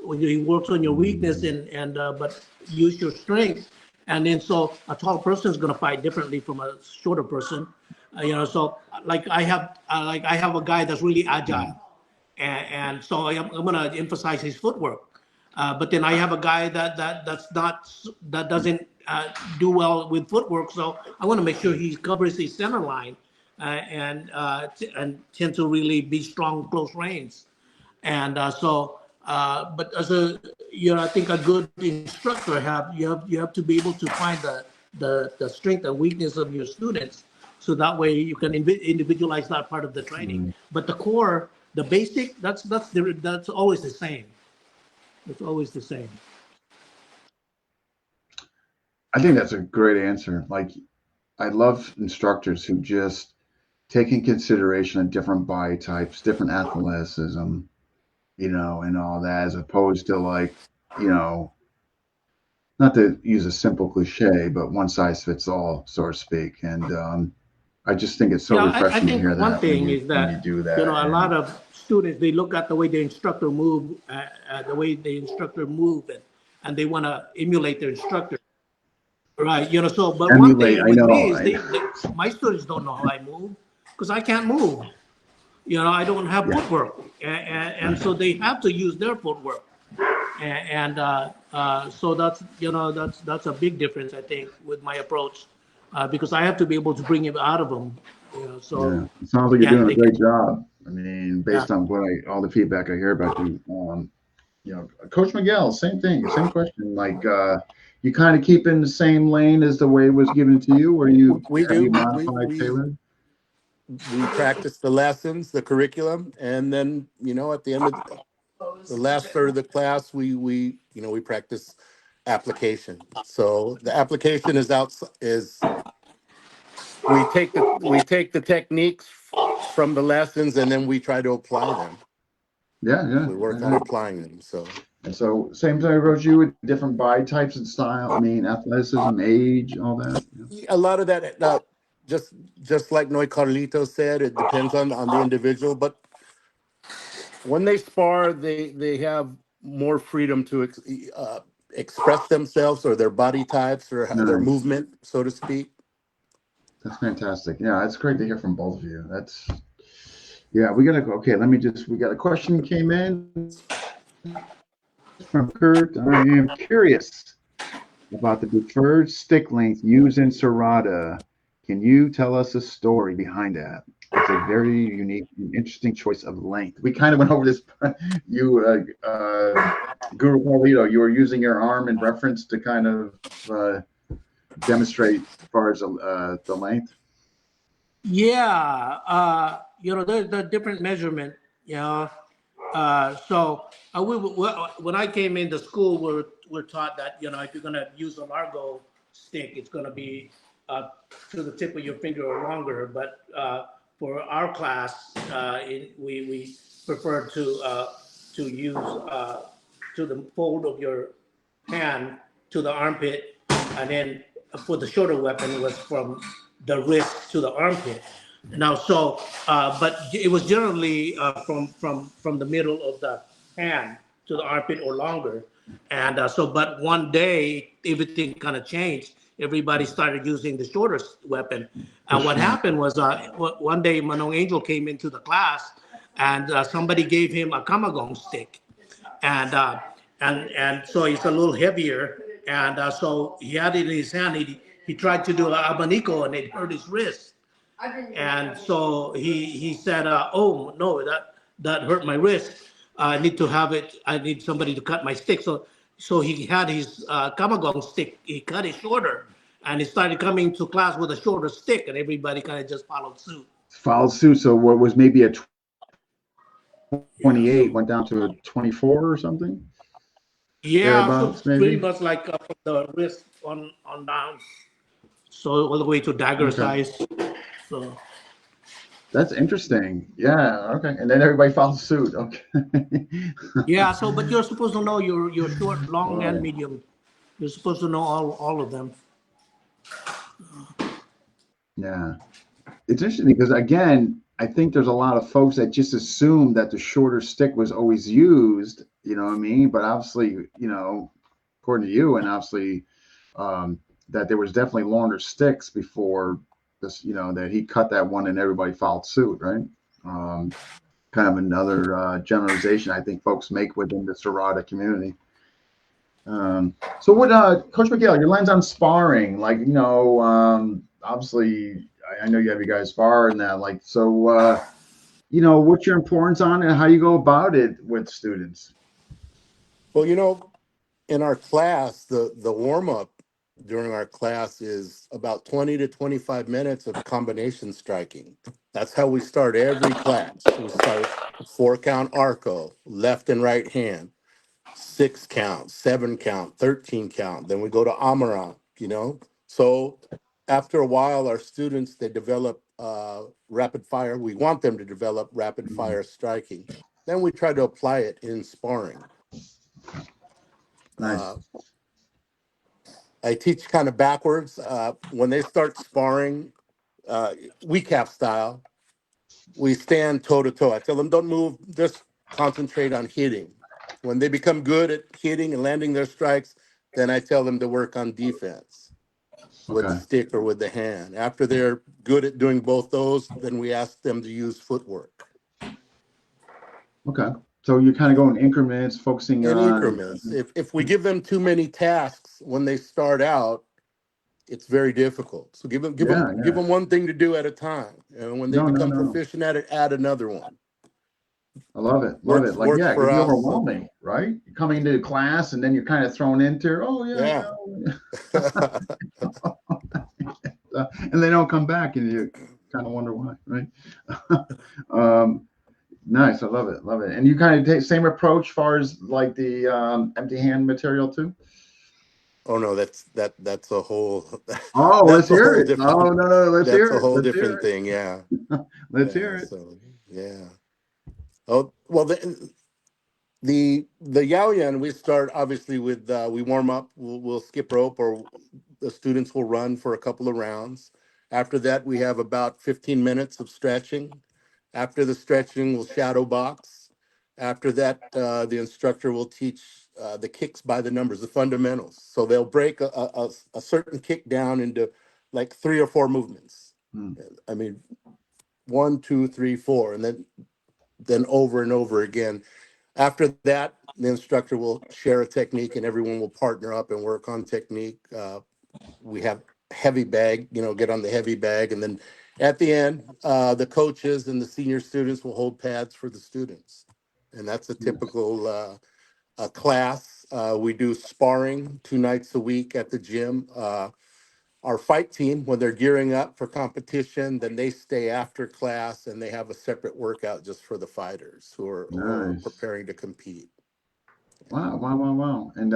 when he works on your weakness and but use your strength, and then so a tall person is going to fight differently from a shorter person, so like I have a guy that's really agile, and so I'm going to emphasize his footwork. But then I have a guy that doesn't do well with footwork, so I want to make sure he covers his center line and tend to really be strong close range. But as a I think a good instructor you have to be able to find the strength and weakness of your students, so that way you can individualize that part of the training. But the core, the basic, that's always the same. It's always the same. I think that's a great answer. Like, I love instructors who just take in consideration of different body types, different athleticism, and all that, as opposed to like, you know, not to use a simple cliche, but one size fits all, so to speak. And I just think it's so I refreshing to think hear one that when thing you is when you that do that. a And lot of students, they look at the way the instructor the way the instructor move, and they want to emulate their instructor, right? So but one emulate, thing I with me know, is my students don't know how I move because I can't move. I don't have yeah, footwork, and so they have to use their footwork, so that's a big difference, I think, with my approach, because I have to be able to bring it out of them. So yeah. It sounds like you're and doing a they can, great job. I mean, yeah. based on all the feedback I hear about you, Coach Miguel, same thing, same question. Like, you kind of keep in the same lane as the way it was given to you, or We have you do. modified, tailored? We practice the lessons, the curriculum, and then at the end of the last third of the class, we practice application. So the application is we take the techniques from the lessons, and then we try to apply them. Yeah, yeah. We work on applying them. So And so, same thing approach you with different body types and style. I mean, athleticism, age, all that. Yeah. a lot of that, just like Noy Carlito said, it depends on the individual. But when they spar, they have more freedom to express themselves, or their body types, or their Nice. movement, so to speak. That's fantastic. Yeah, it's great to hear from both of you. Yeah, we gotta go. Okay, we got a question came in from Kurt. I am curious about the preferred stick length used in Serrata. Can you tell us a story behind that? It's a very unique and interesting choice of length. We kind of went over this. Guru Carlito, you were using your arm in reference to kind of demonstrate as far as the length. Yeah, there's the different measurement. You know, when I came into school, we're taught that if you're gonna use a Largo stick, it's gonna be to the tip of your finger or longer. But for our class, we prefer to use to the fold of your hand to the armpit, and then for the shorter weapon, it was from the wrist to the armpit. Now, but it was generally from the middle of the hand to the armpit or longer. But one day everything kind of changed. Everybody started using the shorter weapon. And what happened was one day Manong Angel came into the class, and somebody gave him a kamagong stick, and so it's a little heavier, And so he had it in his hand. He tried to do an abanico and it hurt his wrist. And so he said, "Oh no, that hurt my wrist. I need to have it. I need somebody to cut my stick." So he had his kamagong stick. He cut it shorter, and he started coming to class with a shorter stick, and everybody kind of just followed suit. Followed suit. So what was maybe a Yeah. 28 went down to a 24 or something Yeah. So thereabouts, pretty maybe. much like from the wrist on down, so all the way to dagger Okay, size. So. that's interesting. Yeah. Okay, and then everybody followed suit. Okay. Yeah, so but you're supposed to know your short, long, and Wow. medium. You're supposed to know all of them. Yeah. It's interesting because again, I think there's a lot of folks that just assume that the shorter stick was always used, you know what I mean? But obviously, according to you, and obviously, that there was definitely longer sticks before this, that he cut that one and everybody followed suit, right? Um, Kind of another generalization I think folks make within the Serrata community. So what, Coach Miguel, your lens on sparring, like, obviously, I know you have you guys spar and that, like, so, what's your importance on it and how you go about it with students? Well, in our class, the warm up during our class is about 20 to 25 minutes of combination striking. That's how we start every class. We start 4 count arco, left and right hand, 6 count, 7 count, 13 count. Then we go to Amarant. So after a while, our students, they develop rapid fire. We want them to develop rapid Mm, fire striking. Then we try to apply it in sparring. nice. Uh, I teach kind of backwards. When they start sparring, weak half style, we stand toe to toe. I tell them, don't move, just concentrate on hitting. When they become good at hitting and landing their strikes, then I tell them to work on defense with the Okay. stick or with the hand. After they're good at doing both those, then we ask them to use footwork. Okay. So you're kind of going increments, focusing In on, increments. If we give them too many tasks when they start out, it's very difficult. So give them give them yeah, give yeah. them one thing to do at a time. And when they No, no, become no. proficient at it, add another one. I love it. Love it. Works Like, works yeah, it for can be us. So overwhelming, right? You're coming into class and then you're kind of thrown into, oh, yeah, yeah. and they don't come back and you kind of wonder why, right? um, nice. I love it. Love it. And you kind of take same approach far as like the empty hand material too? Oh no, that's a whole Oh, let's that's a hear whole it. Oh, different no, no, let's that's hear a it. whole Let's hear different thing. Yeah. it. Let's Yeah. hear it. So yeah. Oh well, the Yaoyan, we start obviously with we warm up. We'll skip rope, or the students will run for a couple of rounds. After that, we have about 15 minutes of stretching. After the stretching, we'll shadow box. After that, the instructor will teach the kicks by the numbers, the fundamentals. So they'll break a certain kick down into like 3 or 4 movements. Hmm. I mean, 1, 2, 3, 4, and then over and over again. After that, the instructor will share a technique and everyone will partner up and work on technique. We have heavy bag, get on the heavy bag. And then at the end, the coaches and the senior students will hold pads for the students. And that's a Nice. typical class. We do sparring 2 nights a week at the gym. Our fight team, when they're gearing up for competition, then they stay after class and they have a separate workout just for the fighters who are Nice. preparing to compete. Wow, wow, wow, wow. And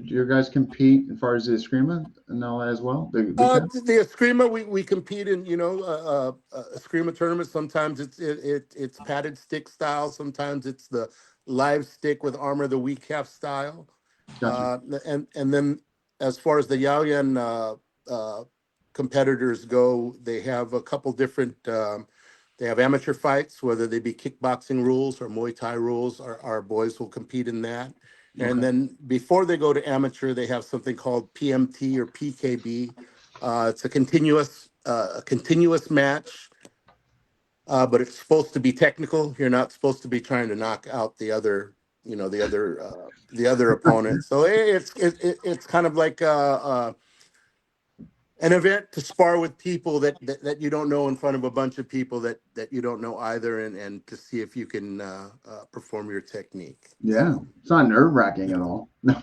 your guys compete as far as the eskrima and all that as well? The recap? The Eskrima, we compete in, Eskrima tournaments. Sometimes it's padded stick style. Sometimes it's the live stick with armor, the weak half style. Gotcha. And then as far as the Yaoyan competitors go, they have a couple different. They have amateur fights, whether they be kickboxing rules or Muay Thai rules. Our boys will compete in that. And Okay. then before they go to amateur, they have something called PMT or PKB. It's a continuous match, but it's supposed to be technical. You're not supposed to be trying to knock out the other, the other opponent. So it's kind of like an event to spar with people that you don't know in front of a bunch of people that you don't know either, and to see if you can perform your technique. Yeah, it's not nerve-wracking at all. No,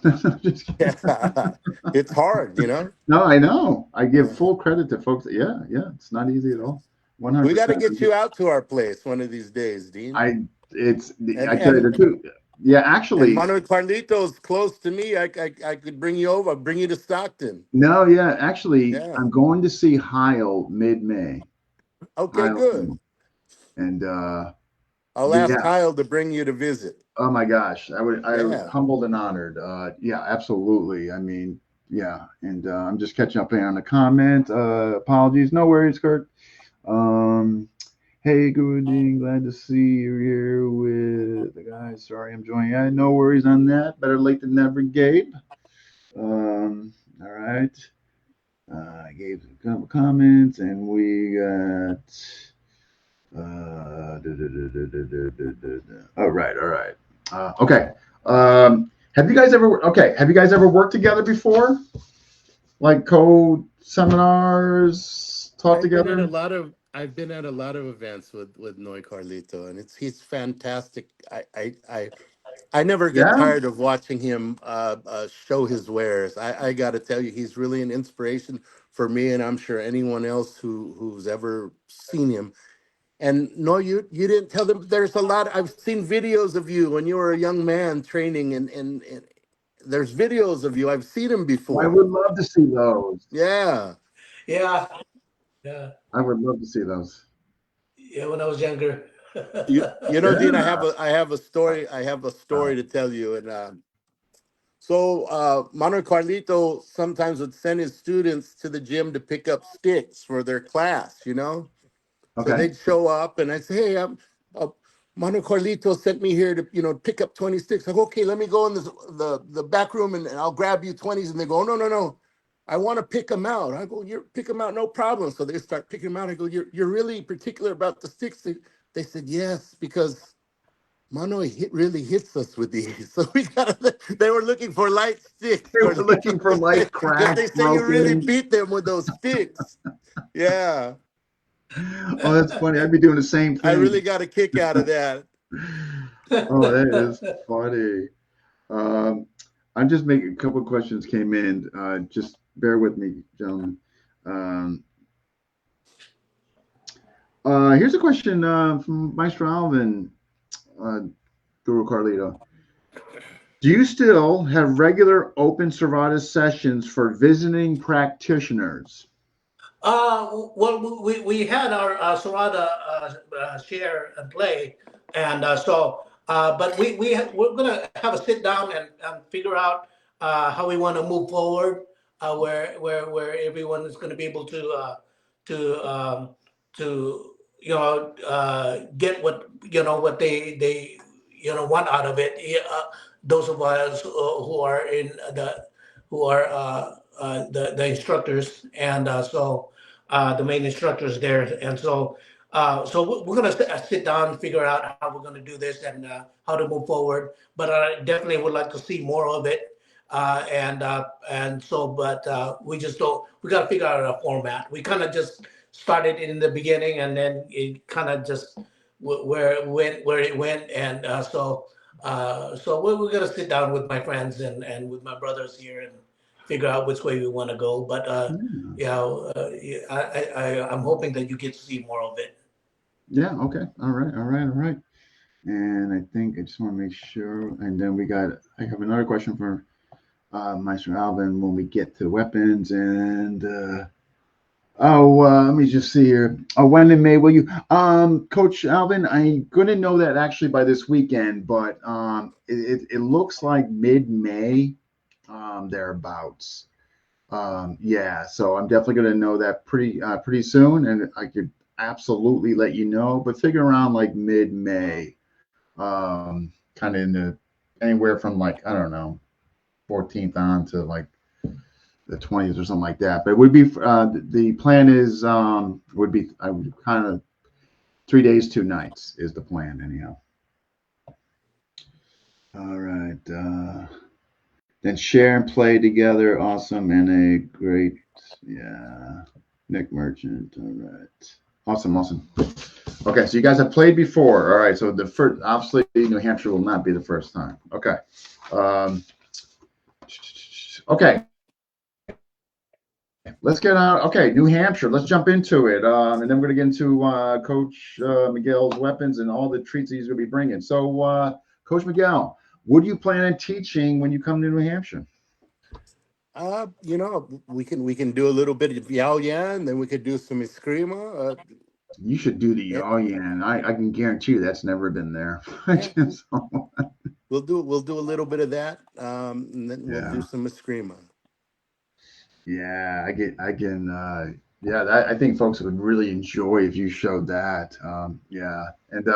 just kidding. Yeah, it's hard, you know. No, I know. I give Yeah. full credit to folks. Yeah, yeah, it's not easy at all. We got to 100%. get you out to our place one of these days, Dean. I it's And I tell you and the truth. Yeah, and actually, Manuel Carlito's close to me. I could bring you over. I'll bring you to Stockton. no, yeah, actually, Yeah. I'm going to see Heil mid-May. Okay, Heil, good. and I'll ask yeah. Kyle to bring you to visit. Oh my gosh, I was Yeah. humbled and honored. Yeah, absolutely. I mean, yeah, and I'm just catching up on the comment. Apologies, no worries, Kurt. Um, hey, good evening. Glad to see you here with the guys. Sorry, I'm joining. Yeah, no worries on that. Better late than never, Gabe. All right. I gave a couple comments, and we got. All right, all right. Okay. Have you guys ever? Okay. Have you guys ever worked together before? Like code seminars, taught together? I've been at a lot of events with Noy Carlito, and he's fantastic. I never get Yeah. tired of watching him show his wares. I got to tell you, he's really an inspiration for me, and I'm sure anyone else who's ever seen him. And no, you didn't tell them. There's a lot. I've seen videos of you when you were a young man training, and there's videos of you. I've seen them Oh, I before. would love to see those. Yeah. Yeah, yeah, I would love to see those. yeah. When I was younger. You know, Dean, Yeah. I have a story. I have a story to tell you. And Manuel Carlito sometimes would send his students to the gym to pick up sticks for their class, you know? So Okay. they'd show up and I'd say, hey, Manu Carlito sent me here to, pick up 20 sticks. I go, okay, let me go in the back room and I'll grab you 20s. And they go, oh, no. I want to pick them out. I go, you pick them out, no problem. So they start picking them out. I go, you're really particular about the sticks. They said, yes, because Mano really hits us with these. So they were looking for light sticks They were looking for light because they cracks, say you really broken. beat them with those sticks. Yeah. Oh, that's funny. I'd be doing the same I thing. really got a kick out of that. Oh, that is funny. I'm just making a couple of questions came in. Just bear with me, gentlemen. Here's a question from Maestro Alvin, Guru Carlito. Do you still have regular open Servata sessions for visiting practitioners? Well, we had our Sarada share and play, and but we're gonna have a sit down and figure out how we want to move forward, where everyone is going to be able to to get what they want out of it. Yeah, those of us who are in the who are the instructors, and the main instructors there, and so we're gonna sit down and figure out how we're gonna do this and how to move forward. But I definitely would like to see more of it, but we just don't. We got to figure out a format. We kind of just started in the beginning, and then it kind of just where it went, and so we're gonna sit down with my friends and with my brothers here and figure out which way we want to go. But yeah, I'm hoping that you get to see more of it. Yeah. Okay. All right. And I think I just want to make sure. And then I have another question for Maestro Alvin when we get to weapons. And let me just see here. When in May will you, Coach Alvin? I'm going to know that actually by this weekend, but it looks like mid-May, thereabouts. Yeah, so I'm definitely going to know that pretty soon, and I could absolutely let you know. But figure around like mid-May, kind of in the anywhere from like I don't know, 14th on to like the 20th or something like that. But it would be the plan is would be I would kind of 3 days, 2 nights is the plan anyhow. All right. Then share and play together. Awesome. And a great, yeah. Nick Merchant. All right. Awesome. Awesome. Okay. So you guys have played before. All right. So the first, obviously, New Hampshire will not be the first time. Okay. Um, okay. Let's get out. Okay, New Hampshire. Let's jump into it, and then we're going to get into Coach Miguel's weapons and all the treats he's going to be bringing. So, Coach Miguel, what do you plan on teaching when you come to New Hampshire? We can do a little bit of Yao Yan, then we could do some Eskrima. You should do the Yeah, Yan. I can guarantee you that's never been there. yeah, So, we'll do a little bit of that, and then we'll do yeah, some Eskrima. yeah. I can. Yeah, that, I think folks would really enjoy if you showed that. Yeah, and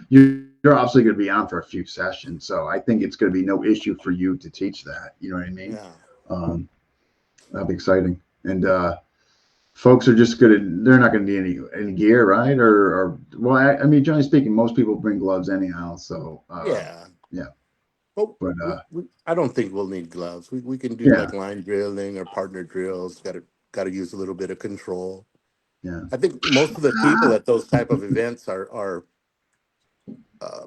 you're obviously going to be on for a few sessions, so I think it's going to be no issue for you to teach that. You know what I mean? Yeah, Um, that'll be exciting. And folks are just they're not gonna need any gear, right? Or well, I mean, generally speaking, most people bring gloves anyhow. So yeah. yeah, Oh, but I don't think we'll need gloves. We can do yeah, like line drilling or partner drills. Got to use a little bit of control. yeah, I think most of the people at those type of events are uh,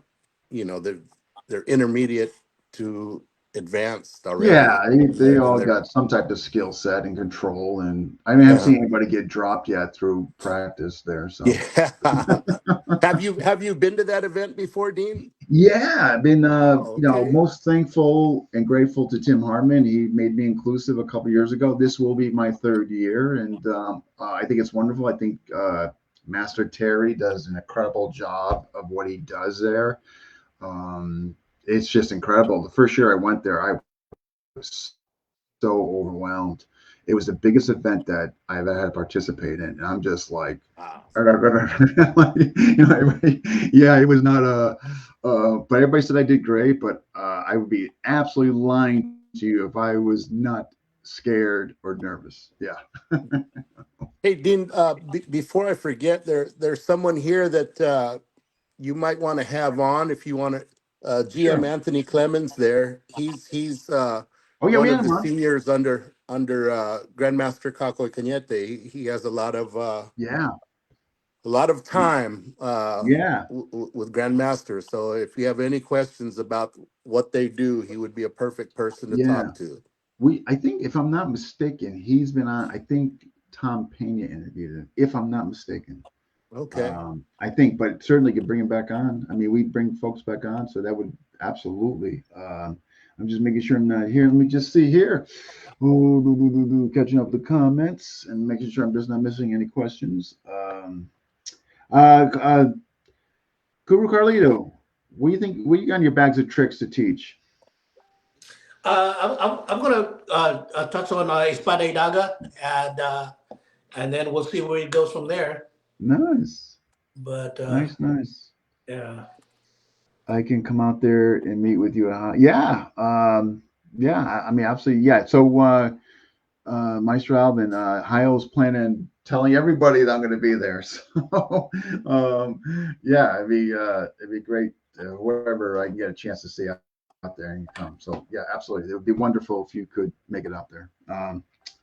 they're intermediate to advanced yeah. already, They and all they're got some type of skill set and control. And I mean, I haven't yeah, seen anybody get dropped yet through practice there. So yeah. Have you been to that event before, Dean? yeah, I've been Oh, okay. most thankful and grateful to Tim Hartman. He made me inclusive a couple years ago. This will be my third year, and I think it's wonderful. I think Master Terry does an incredible job of what he does there. It's just incredible. The first year I went there, I was so overwhelmed. It was the biggest event that I've had to participate in, and I'm just like, Wow. yeah, it was not a. But everybody said I did great, but I would be absolutely lying to you if I was not scared or nervous. Yeah. Hey, Dean. Before I forget, there's someone here that you might want to have on if you want to. GM Sure. Anthony Clemens there. He's Oh yeah, we one had of him the on. seniors under Grandmaster Kako Cañete. He has Yeah. a lot of time Yeah. with Grandmaster. So if you have any questions about what they do, he would be a perfect person to Yeah. talk to. I think if I'm not mistaken, he's been on. I think Tom Pena interviewed him, if I'm not mistaken. Okay. I think, but certainly could bring him back on. I mean, we bring folks back on, so that would absolutely. I'm just making sure I'm not here. Let me just see here. Oh, catching up the comments and making sure I'm just not missing any questions. Uh, uh, Guru Carlito, what do you think? What you got in your bags of tricks to teach? I'm gonna touch on Espada y Daga, and then we'll see where it goes from there. Nice, But nice. yeah. I can come out there and meet with you. Yeah, yeah. I mean, absolutely, yeah. So, Maestro Alvin, Hio's planning on telling everybody that I'm going to be there. So, yeah, it'd be great. Whoever I can get a chance to see out there and come. So, yeah, absolutely, it would be wonderful if you could make it out there.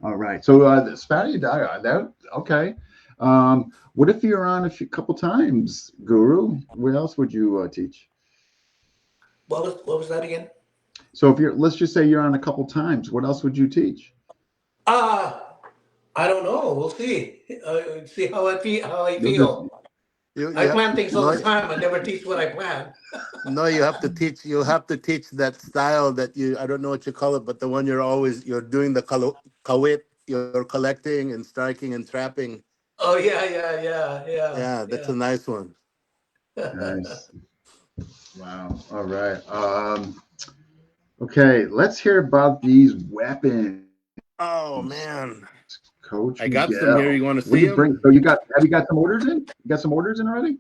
All right. So, the Spatty Daga, that okay. What if you're on couple times, Guru? What else would you teach? What was that again? So if let's just say you're on a couple times, what else would you teach? Uh I don't know. We'll see. See how I feel. How I You'll just feel. You I you plan things all no the time. I never teach what I plan. no you have to teach that style that you I don't know what you call it, but the one you're doing the kawit, you're collecting and striking and trapping. Oh yeah, yeah, yeah, yeah, Yeah, that's yeah. a nice one. nice. Wow. All right. Okay, let's hear about these weapons, Oh man, Coach I got some here. Miguel. You want to What do see you bring? them? So have you got some orders in? You got some orders in already?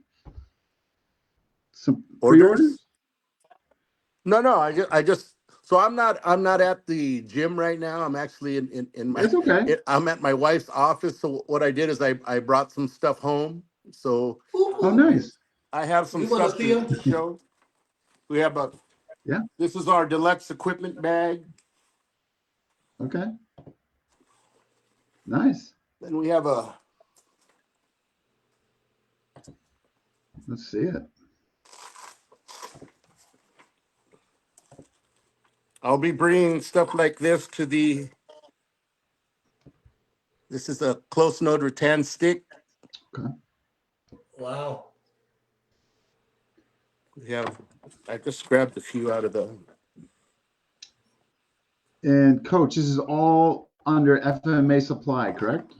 Some pre-orders? Orders? No. I just. So I'm not at the gym right now. I'm actually in my. It's okay. I'm at my wife's office. So what I did is I brought some stuff home. So Ooh, Oh, ooh. nice. I have some You want to stuff see to them? show. We have a Yeah. This is our deluxe equipment bag. Okay. Nice. Then we have a Let's see it. I'll be bringing stuff like this to the. This is a close node rattan stick. Okay. Wow. Yeah, I just grabbed a few out of the. And coach, this is all under FMA Supply, correct?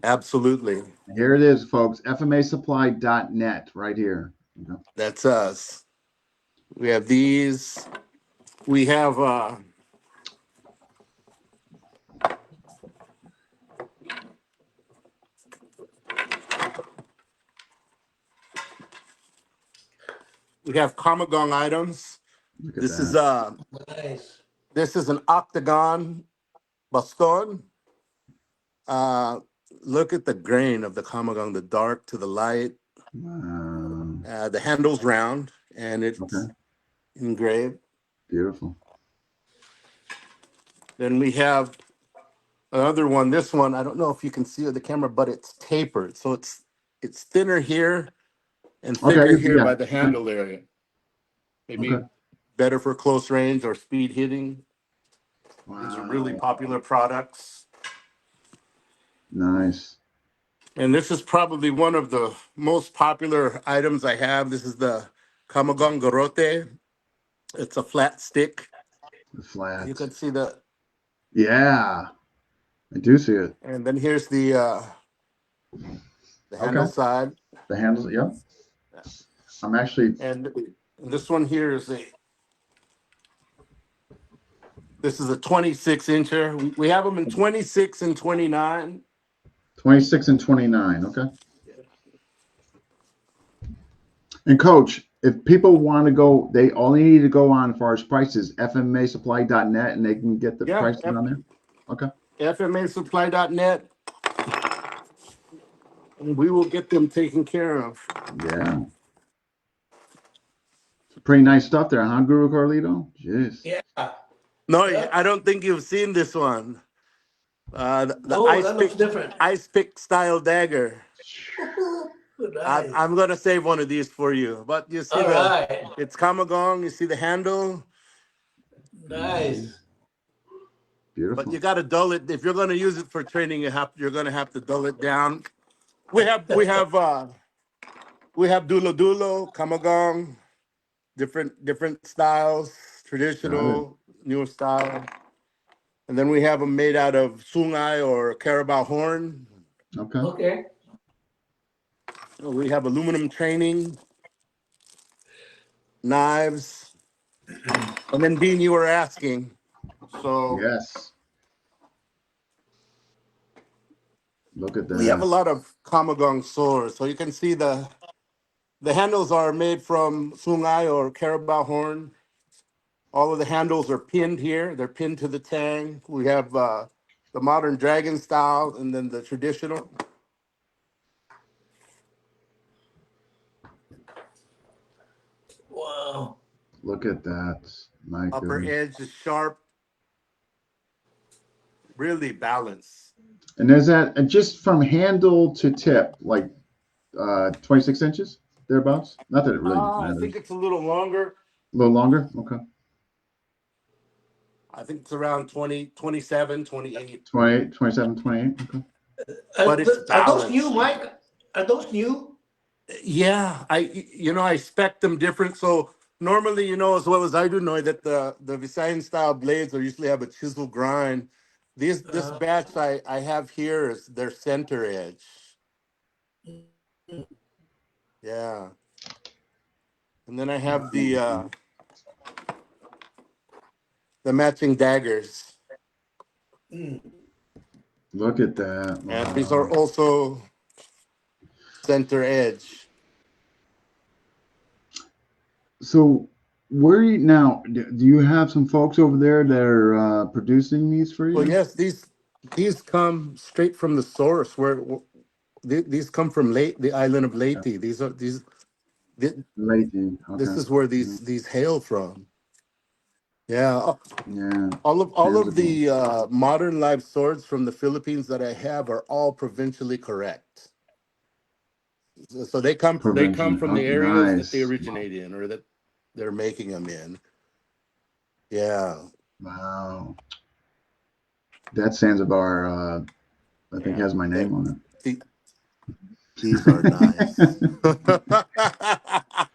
Absolutely, Here it is, folks. FMAsupply.net right here. Okay. that's us. We have these. We have Kamagong items. Look at This is that. Nice. this is an octagon baston. Uh, Look at the grain of the Kamagong, the dark to the light. Wow. The handle's round and it's Okay. engraved. Beautiful. Then we have another one. This one, I don't know if you can see with the camera, but it's tapered, so it's thinner here and thicker Okay. here Yeah. by the Okay. handle area. Maybe Okay. better for close range or speed hitting. These are really Wow. popular products. Nice. And this is probably one of the most popular items I have. This is the Kamagong Gorote. It's a flat stick. The You flat. can see the, Yeah. I do see it. and then here's the handle Okay. side. The handles. Yep. I'm actually. And this one here is this is a 26 incher. We have them in 26 and 29. 26 and 29. Okay. And coach, if people want to go, they only need to go on as far as prices, fmasupply.net, and they can get the Yeah, prices on there. Okay. FMAsupply.net. And we will get them taken care of. Yeah. Pretty nice stuff there, huh, Guru Carlito? Jeez. Yeah. No, Yeah. I don't think you've seen this one. The Oh, that looks different. ice pick style dagger. Nice. I'm gonna save one of these for you. But you see All right. it's Kamagong. You see the handle, Nice. Beautiful. but you got to dull it. If you're gonna use it for training, you're gonna have to dull it down. We have Dulo Dulo, Kamagong, different styles, traditional, newer style. And then we have them made out of sungay or carabao horn. Okay. Okay. We have aluminum training, knives. And then Dean, you were asking. So Yes. Look at that. we have a lot of Kamagong swords. So you can see the handles are made from sungay or carabao horn. All of the handles are pinned here. They're pinned to the tang. We have the modern dragon style and then the traditional. Wow. Look at that. My Upper goodness. edge is sharp, really balanced. And is that just from handle to tip, like 26 inches, thereabouts? Not that it really I matters. think it's a little longer. A little longer? Okay. I think it's around 20, 27, 28. 28, 27, 28. Okay. But it's Are those new, balanced. Mike? Are those new? Yeah, I spec them different. So normally, as well as I do know that the Visayan style blades are usually have a chisel grind. This batch I have here is their center edge. Yeah. And then I have the matching daggers. Look at that. Wow. And these are also center edge. So where you now? Do you have some folks over there that are producing these for you? Well, yes, these come straight from the source where these come from the island of Leyte. These are Late. Okay. This is where these hail from. Yeah. Yeah, All of tangible. the modern live swords from the Philippines that I have are all provincially correct. So they come Prevention. from Oh, the areas that they nice. originate in or that they're making them in. Yeah. Wow. That Zanzibar, I think Yeah. has my That name on the, these are nice. it.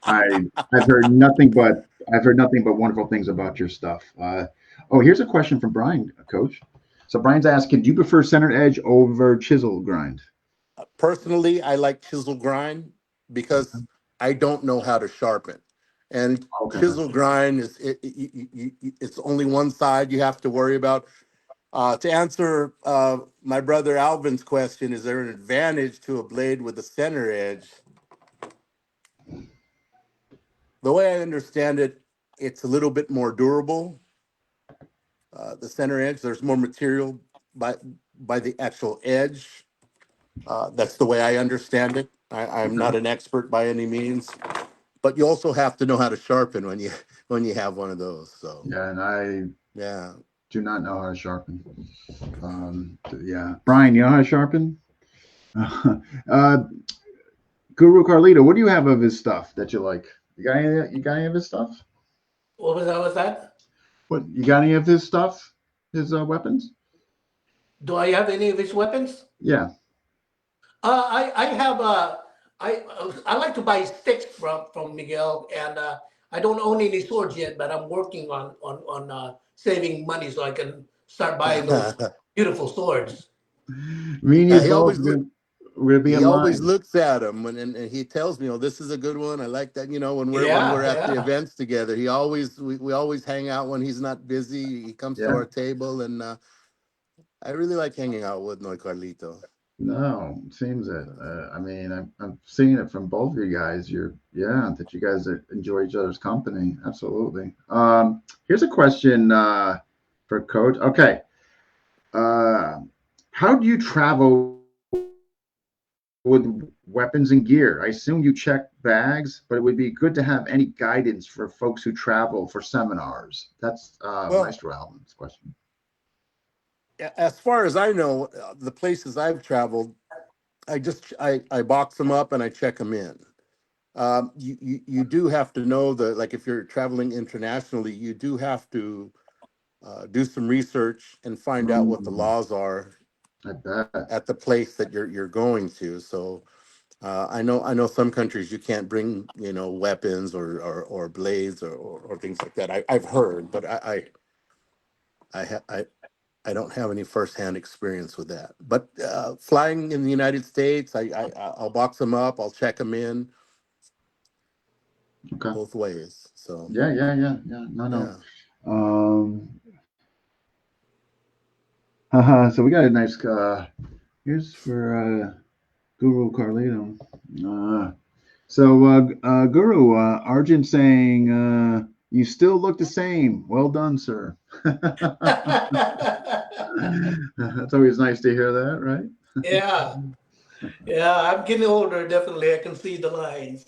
I I've heard nothing but wonderful things about your stuff. Oh, here's a question from Brian, Coach. So Brian's asking, do you prefer center edge over chisel grind? Personally, I like chisel grind because I don't know how to sharpen. And Okay. chisel grind is it's only one side you have to worry about. To answer my brother Alvin's question, is there an advantage to a blade with a center edge? The way I understand it, it's a little bit more durable. The center edge, there's more material by the actual edge. That's the way I understand it. I'm Okay. not an expert by any means, but you also have to know how to sharpen when you have one of those. So Yeah, and I yeah. do not know how to sharpen. Yeah, Brian, you know how to sharpen? uh, Guru Carlito, what do you have of his stuff that you like? You got any of his stuff? What was that? Was that? What you got any of his stuff? His weapons? Do I have any of his weapons? Yeah. I have I like to buy sticks from Miguel, and I don't own any swords yet, but I'm working on saving money so I can start buying those beautiful swords. Me and you He both. always We'll be he in always line. looks at them and he tells me, "Oh, this is a good one. I like that." You know, when we're Yeah, at the yeah, events together, we always hang out when he's not busy. He comes to Yeah. our table, and I really like hanging out with Noy Carlito. No, seems it. Uh, I mean, I'm seeing it from both of you guys. That you guys enjoy each other's company. Absolutely. Here's a question for Coach. Okay. Uh, how do you travel with weapons and gear? I assume you check bags, but it would be good to have any guidance for folks who travel for seminars. That's well, Maestro Alvin's question. as far as I know, the places I've traveled, I box them up and I check them in. You do have to know that, like if you're traveling internationally, you do have to do some research and find out what the Mm, laws are I bet. at the place that you're going to. So I know some countries you can't bring weapons or blades or things like that. I've heard, but I, ha- I don't have any firsthand experience with that. But flying in the United States, I'll box them up, I'll check them in Okay. both ways. So Yeah. No, no. yeah. Um, so we got a nice here's for Guru Carlito. Uh, Guru, Arjun saying, you still look the same. Well done, sir. That's always nice to hear that, right? yeah, yeah. I'm getting older. Definitely, I can see the lines.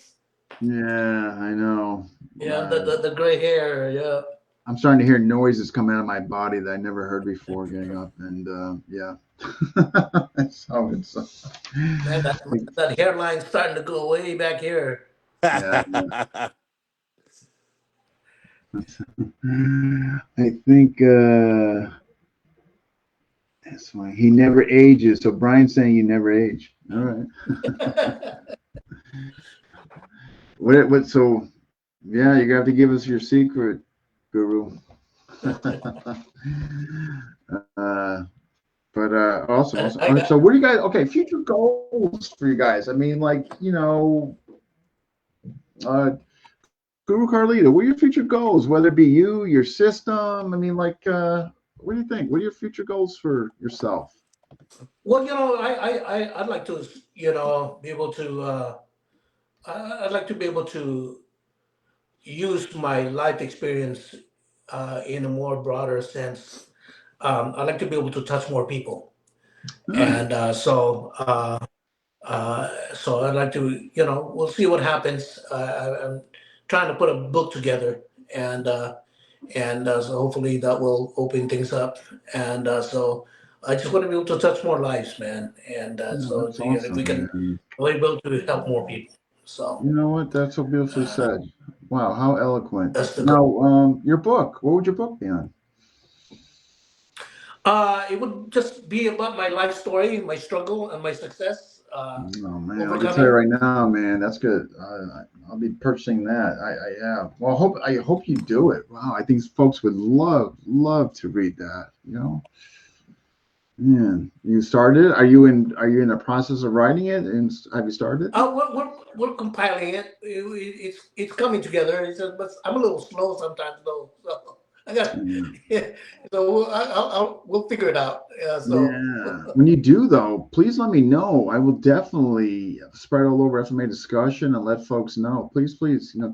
Yeah, I know. Yeah, the gray hair. Yeah, I'm starting to hear noises come out of my body that I never heard before getting up, and yeah. So it's man, that hairline's starting to go way back here. yeah. I think that's why he never ages. So Brian's saying you never age. All right. What? So yeah, you have to give us your secret, Guru. uh, but awesome, awesome. I got So what do you guys? Okay, future goals for you guys. I mean, like uh, Guru Carlito, what are your future goals? Whether it be you, your system. I mean, like, what do you think? What are your future goals for yourself? well, I'd like to, be able to. I'd like to be able to use my life experience in a more broader sense. I'd like to be able to touch more people, Nice. and so I'd like to, we'll see what happens. I'm trying to put a book together, and and so hopefully that will open things up. And so I just want to be able to touch more lives, man. And Yeah, so that's if we awesome, can, man. we're able to help more people. So You know what? That's so beautifully said. Wow, how eloquent. that's the goal. Now, your book. What would your book be on? It would just be about my life story, my struggle, and my success, Oh man, I can tell you overcoming. right now, man, that's good. I'll be purchasing that. I yeah. Well, I hope you do it. Wow, I think folks would love to read that. Man, you started. Are you in the process of writing it? And have you started? We're compiling it. It's coming together. It's just, but I'm a little slow sometimes, though. So I got, Yeah. yeah. So we'll figure it out. So Yeah. When you do, though, please let me know. I will definitely spread all over FMA discussion and let folks know. Please,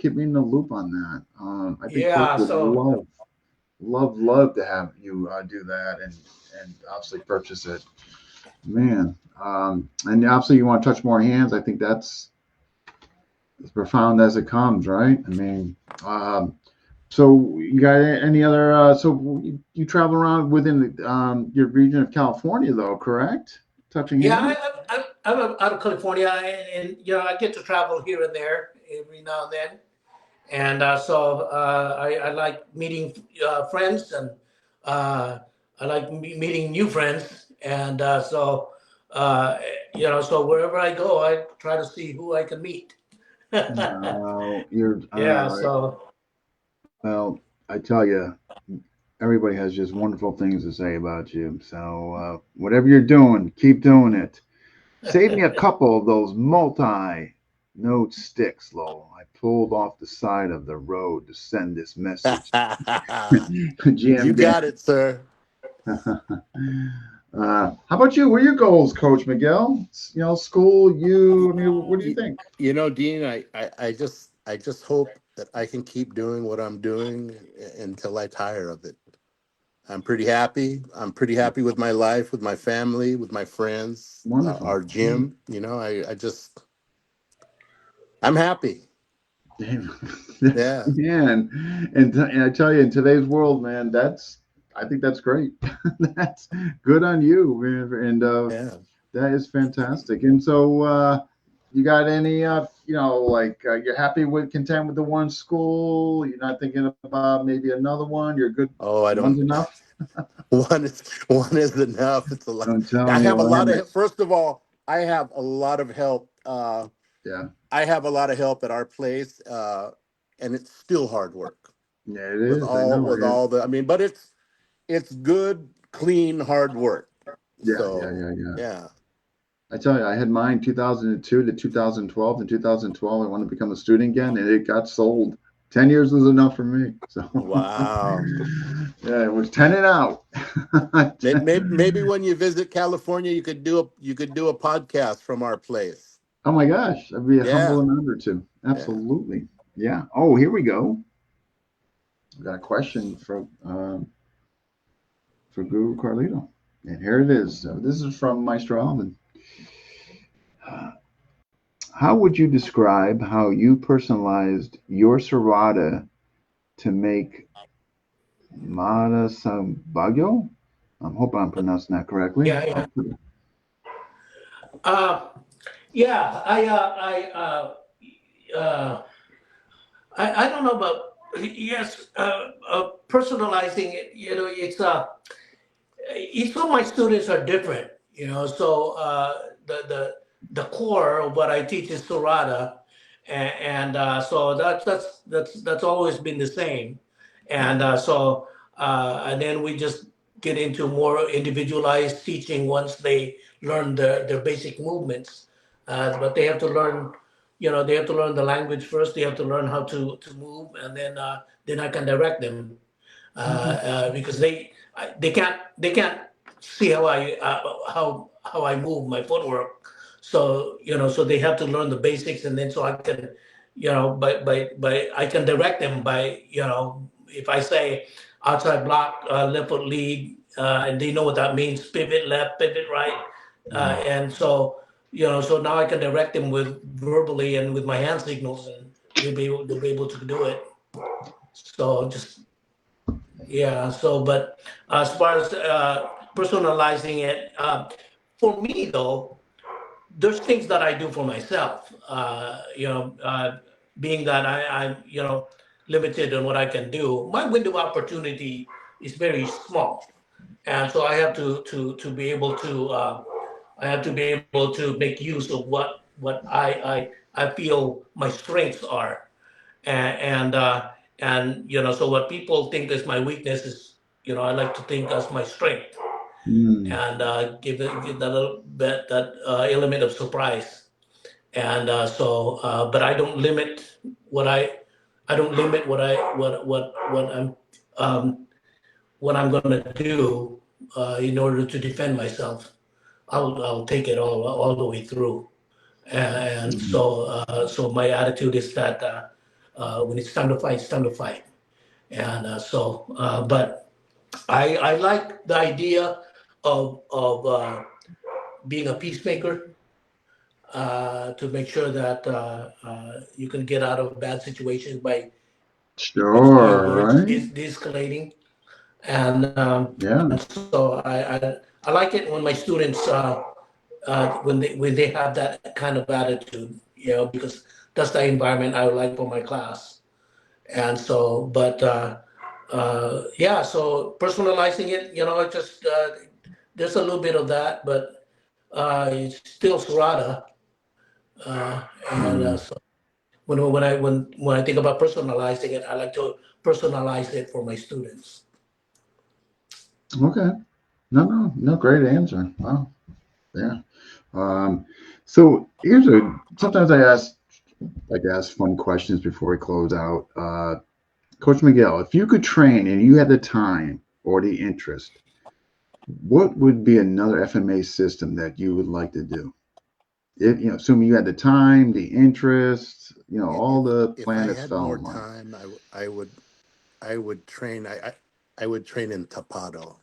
keep me in the loop on that. I think folks yeah. would So love to have you do that and obviously purchase it. Man, and obviously you want to touch more hands. I think that's as profound as it comes, right? I mean, so you got any other? So you travel around within your region of California, though, correct? Touching yeah, hands. I'm out of California, and I get to travel here and there every now and then. And so I like meeting friends, and uh, I like meeting new friends, and uh, so wherever I go, I try to see who I can meet. No, you're Yeah, so well. I tell you, everybody has just wonderful things to say about you. So whatever you're doing, keep doing it. Save me a couple of those multi-note sticks, Lowell. I pulled off the side of the road to send this message. You GM Dan. got it, sir. How about you? What are your goals, Coach Miguel? School, you. I mean, what do you You, think? Dean, I just hope that I can keep doing what I'm doing until I tire of it. I'm pretty happy. I'm pretty happy with my life, with my family, with my friends, Wonderful. our gym. I'm happy. Damn. That's, Yeah, man, and I tell you, in today's world, man, I think that's great. That's good on you, man, and yeah. that is fantastic. And so, you got any, like you're happy with content with the one school? You're not thinking about maybe another one. You're good. Oh, I One's don't. enough. One is enough. It's a lot. I'm I telling you, have a lot man. of. First of all, I have a lot of help. Yeah, I have a lot of help at our place, and it's still hard work yeah, it is. I know with it. all the. I mean, but it's good, clean, hard work. Yeah, yeah, So yeah, yeah. yeah, I tell you, I had mine 2002 to 2012. In 2012, I wanted to become a student again, and it got sold. 10 years was enough for me. So, wow. yeah, it was 10 and out. Maybe when you visit California, you could do a podcast from our place. Oh my gosh, I'd be humble Yeah, and honored to. yeah. Absolutely. Yeah. Oh, here we go. I got a question for Guru Carlito. And here it is. This is from Maestro Alvin. How would you describe how you personalized your serrata to make Mara Sabagyo? I hope I'm pronouncing that correctly. yeah, yeah. Uh, yeah, uh, I don't know about yes, personalizing it. Each of my students are different. So the core of what I teach is Sorata, and so that's always been the same, and then we just get into more individualized teaching once they learn their basic movements, but they have to learn. They have to learn the language first. They have to learn how to move, and then I can direct them because they can't see how I move my footwork. So so they have to learn the basics, and then so I can, by I can direct them by if I say outside block, left foot lead, and they know what that means: pivot left, pivot right, and so now I can direct them with verbally and with my hand signals, and they'll be able to do it. So just Yeah. So, but as far as personalizing it, for me though, there's things that I do for myself. Being that I'm limited on what I can do, my window of opportunity is very small, and so I have to be able to I have to be able to make use of what I feel my strengths are, and so what people think is my weakness is I like to think as my strength, Mm. and give that little bit that element of surprise, and but I don't limit what I'm gonna do in order to defend myself. I'll take it all the way through. And Mm. so my attitude is that when it's time to fight, it's time to fight. And but I like the idea of being a peacemaker, to make sure that you can get out of bad situations by with your Sure, words right? de-escalating. And Yeah. so I like it when my students when they have that kind of attitude, because that's the environment I would like for my class. And so, but yeah, so personalizing it, it just there's a little bit of that, but it's still Serrata. And Mm. so when I think about personalizing it, I like to personalize it for my students. Okay. No, great answer. Wow. Yeah. Um, so here's sometimes I ask fun questions before we close out. Coach Miguel, if you could train and you had the time or the interest, what would be another FMA system that you would like to do? If assuming you had the time, the interest, all the If I planets had fell more in line. time, I would train. I would train in tapado.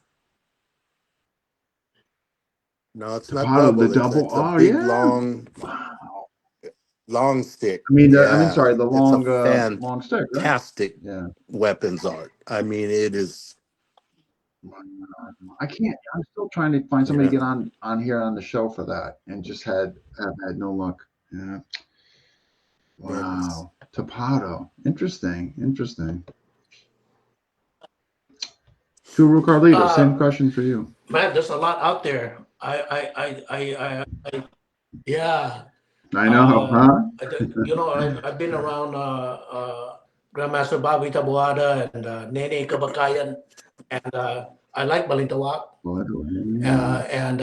No, it's not Tapado, the double. double. It's a Oh big yeah. Wow. long stick. I mean, Yeah, sorry, the it's a long stick, right? fantastic Yeah. weapons art. I mean, it is. I can't. I'm still trying to find somebody to Yeah, get on here on the show for that, and just have had no luck. Yeah. it's Wow. Tapado. Interesting. Interesting. Guru Carlito, same Uh, question for you. Man, there's a lot out there. Yeah. I know, huh? I've been around Grandmaster Bobby Tabuada and Nene Kabakayan, and I like Balintawak. Well, yeah. And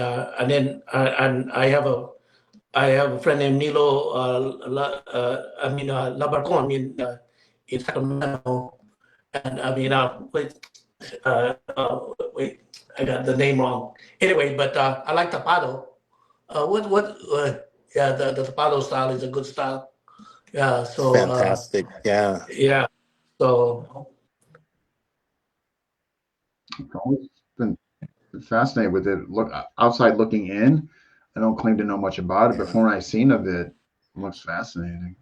then and I have a friend named Nilo Labarcon in Sacramento, and wait, I got the name wrong. Anyway, but I like Tapado. Yeah, the Tapado style is a good style. Yeah, so fantastic. Yeah, yeah, so I've always been fascinated with it. Look, outside looking in, I don't claim to know much about it, but yeah. from what I've seen of it, it looks fascinating.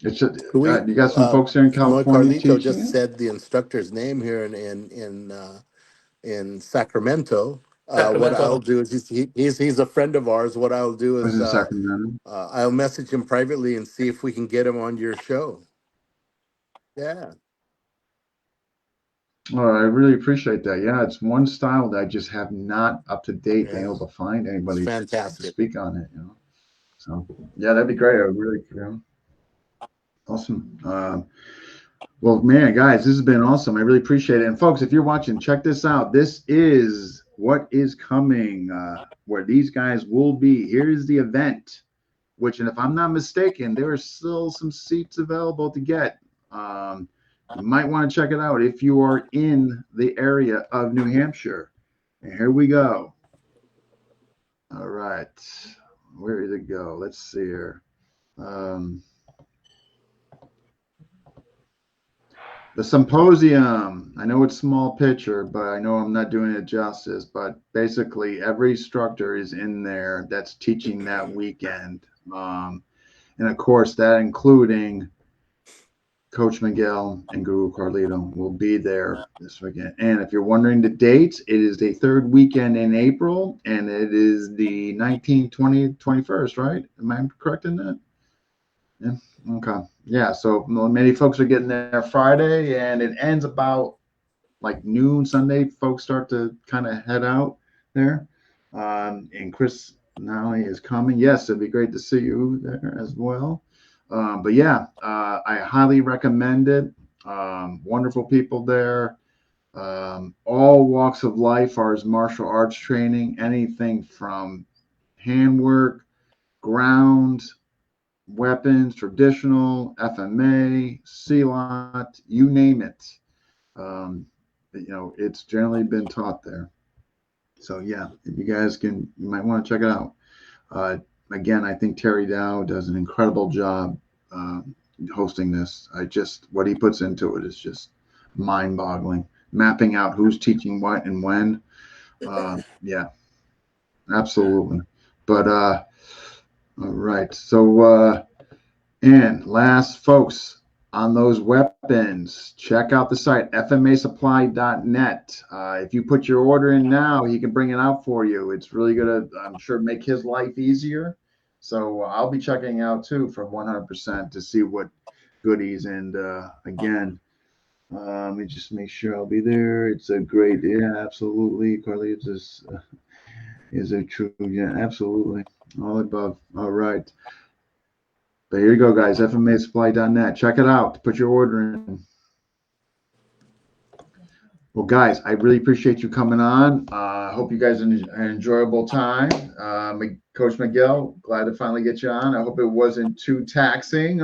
It's just, We you got some folks here in Noy California Carlito teaching just it. said the instructor's name here in Sacramento. What I'll Sacramento. do is he's a friend of ours. What I'll do Was is in Sacramento? I'll message him privately and see if we can get him on your show. Yeah, Oh, I really appreciate that. Yeah, it's one style that I just have not up to date been yeah, able to find it's anybody to fantastic. speak on it. So yeah, that'd be great. I would really, awesome. Well, man, guys, this has been awesome. I really appreciate it. And folks, if you're watching, check this out. This is what is coming, where these guys will be. Here's the event, which, and if I'm not mistaken, there are still some seats available to get. Um, you might want to check it out if you are in the area of New Hampshire. And here we go. All right. Where did it go? Let's see here. Um, The Symposium. I know it's small picture, but I know I'm not doing it justice. But basically, every instructor is in there that's teaching that weekend. And of course, that including Coach Miguel and Guru Carlito will be there this weekend. And if you're wondering the dates, it is the third weekend in April, and it is the 19th, 20th, 21st, right? Am I correct in that? Yeah. Okay. Yeah. So many folks are getting there Friday, and it ends about like noon Sunday. Folks start to kind of head out there. And Chris Nally is coming. Yes, it'd be great to see you there as well. But yeah, I highly recommend it. Wonderful people there. All walks of life are as martial arts training, anything from handwork, ground, weapons, traditional, FMA, CLOT, you name it. It's generally been taught there. So yeah, if you guys you might want to check it out. Again, I think Terry Dow does an incredible job uh, hosting this. What he puts into it is just mind-boggling. Mapping out who's teaching what and when. Yeah, absolutely. But all right. So and last, folks, on those weapons, check out the site fmasupply.net. If you put your order in now, he can bring it out for you. It's really going to, I'm sure, make his life easier. So I'll be checking out too for 100% to see what goodies. And again, let me just make sure I'll be there. It's a great, yeah, absolutely. Carlito is a true, yeah, absolutely. All above. All right. But here you go, guys. FMAsupply.net. Check it out. Put your order in. Well, guys, I really appreciate you coming on. I hope you guys had an enjoyable time. Coach Miguel, glad to finally get you on. I hope it wasn't too taxing.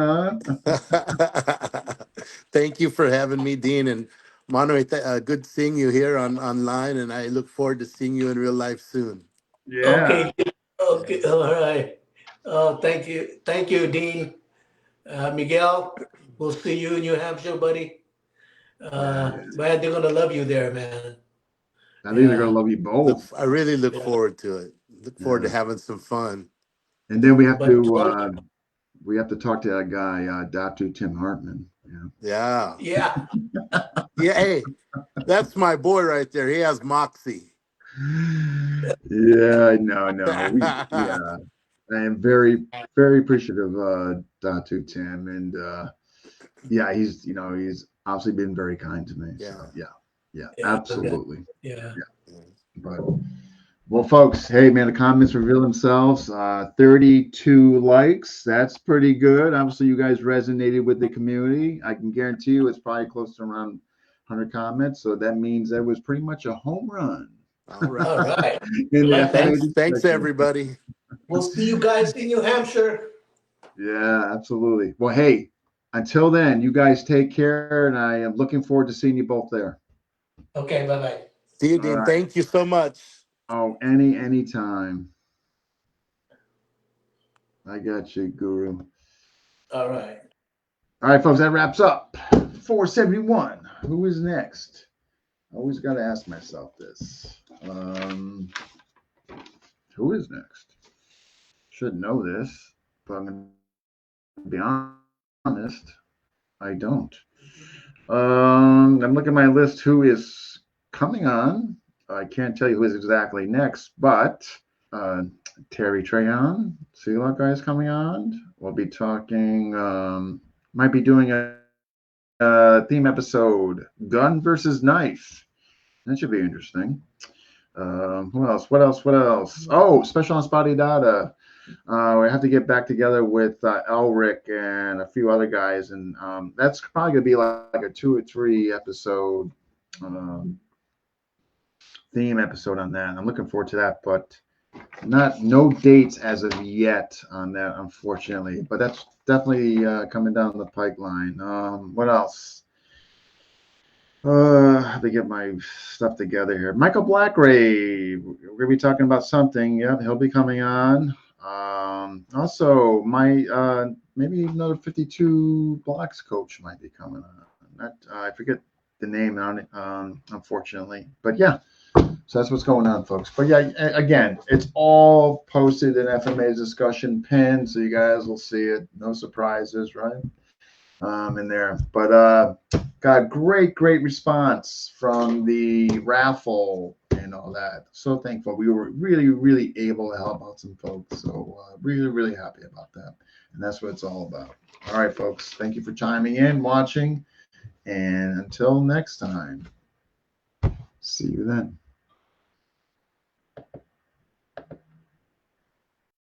Thank you for having me, Dean. And Manuel, good seeing you here online, and I look forward to seeing you in real life soon. Yeah. Okay. Okay. Yes. All right. Oh, thank you. Thank you, Dean. Miguel, we'll see you in New Hampshire, buddy. Yeah. Man, they're gonna love you there, man. I think they're going Yeah. to love you both. I really look Yeah. forward to it. Look forward to Yeah. having some fun. And then But we have to talk to that guy, Dr. Tim Hartman. Yeah. Yeah. yeah, Yeah. Hey, that's my boy right there. He has moxie. Yeah, no. Yeah. I am very, very appreciative of Datu Tim, and yeah, he's obviously been very kind to me. So Yeah. yeah, yeah, absolutely. yeah. Yeah, but well, folks, hey man, the comments reveal themselves. 32 likes, that's pretty good. Obviously, you guys resonated with the community. I can guarantee you, it's probably close to around 100 comments. So that means that was pretty much a home run All right. All right. in the Like that. FMA Thanks, discussion. everybody. We'll see you guys in New Hampshire. Yeah, absolutely. Well, hey, until then, you guys take care, and I am looking forward to seeing you both there. Okay, bye bye. See you, All Dean. right. Thank you so much. Oh, anytime. I got you, Guru. All right. All right, folks, that wraps up 471. Who is next? I always got to ask myself this. Who is next? Should know this, but I'm going to be honest. I don't. I'm looking at my list. Who is coming on? I can't tell you who is exactly next, but Terry Trehan, Sealock guy is coming on. We'll be talking. Might be doing a theme episode, gun versus knife. That should be interesting. What else? What else? What else? Oh, special on Spotty Data. We have to get back together with Elric and a few other guys, and that's probably gonna be like a 2 or 3 episode theme episode on that. I'm looking forward to that, but no dates as of yet on that, unfortunately. But that's definitely coming down the pipeline. What else? I have to get my stuff together here. Michael Blackrave, we're gonna be talking about something. Yep, he'll be coming on. Also, my maybe another 52 blocks coach might be coming on. I forget the name on it, unfortunately. But yeah, so that's what's going on, folks. But yeah, again, it's all posted in FMA's discussion pin, so you guys will see it. No surprises, right? in there. But got great response from the raffle and all that. So thankful. We were really able to help out some folks. So really happy about that. And that's what it's all about. All right, folks. Thank you for chiming in, watching. And until next time, see you then.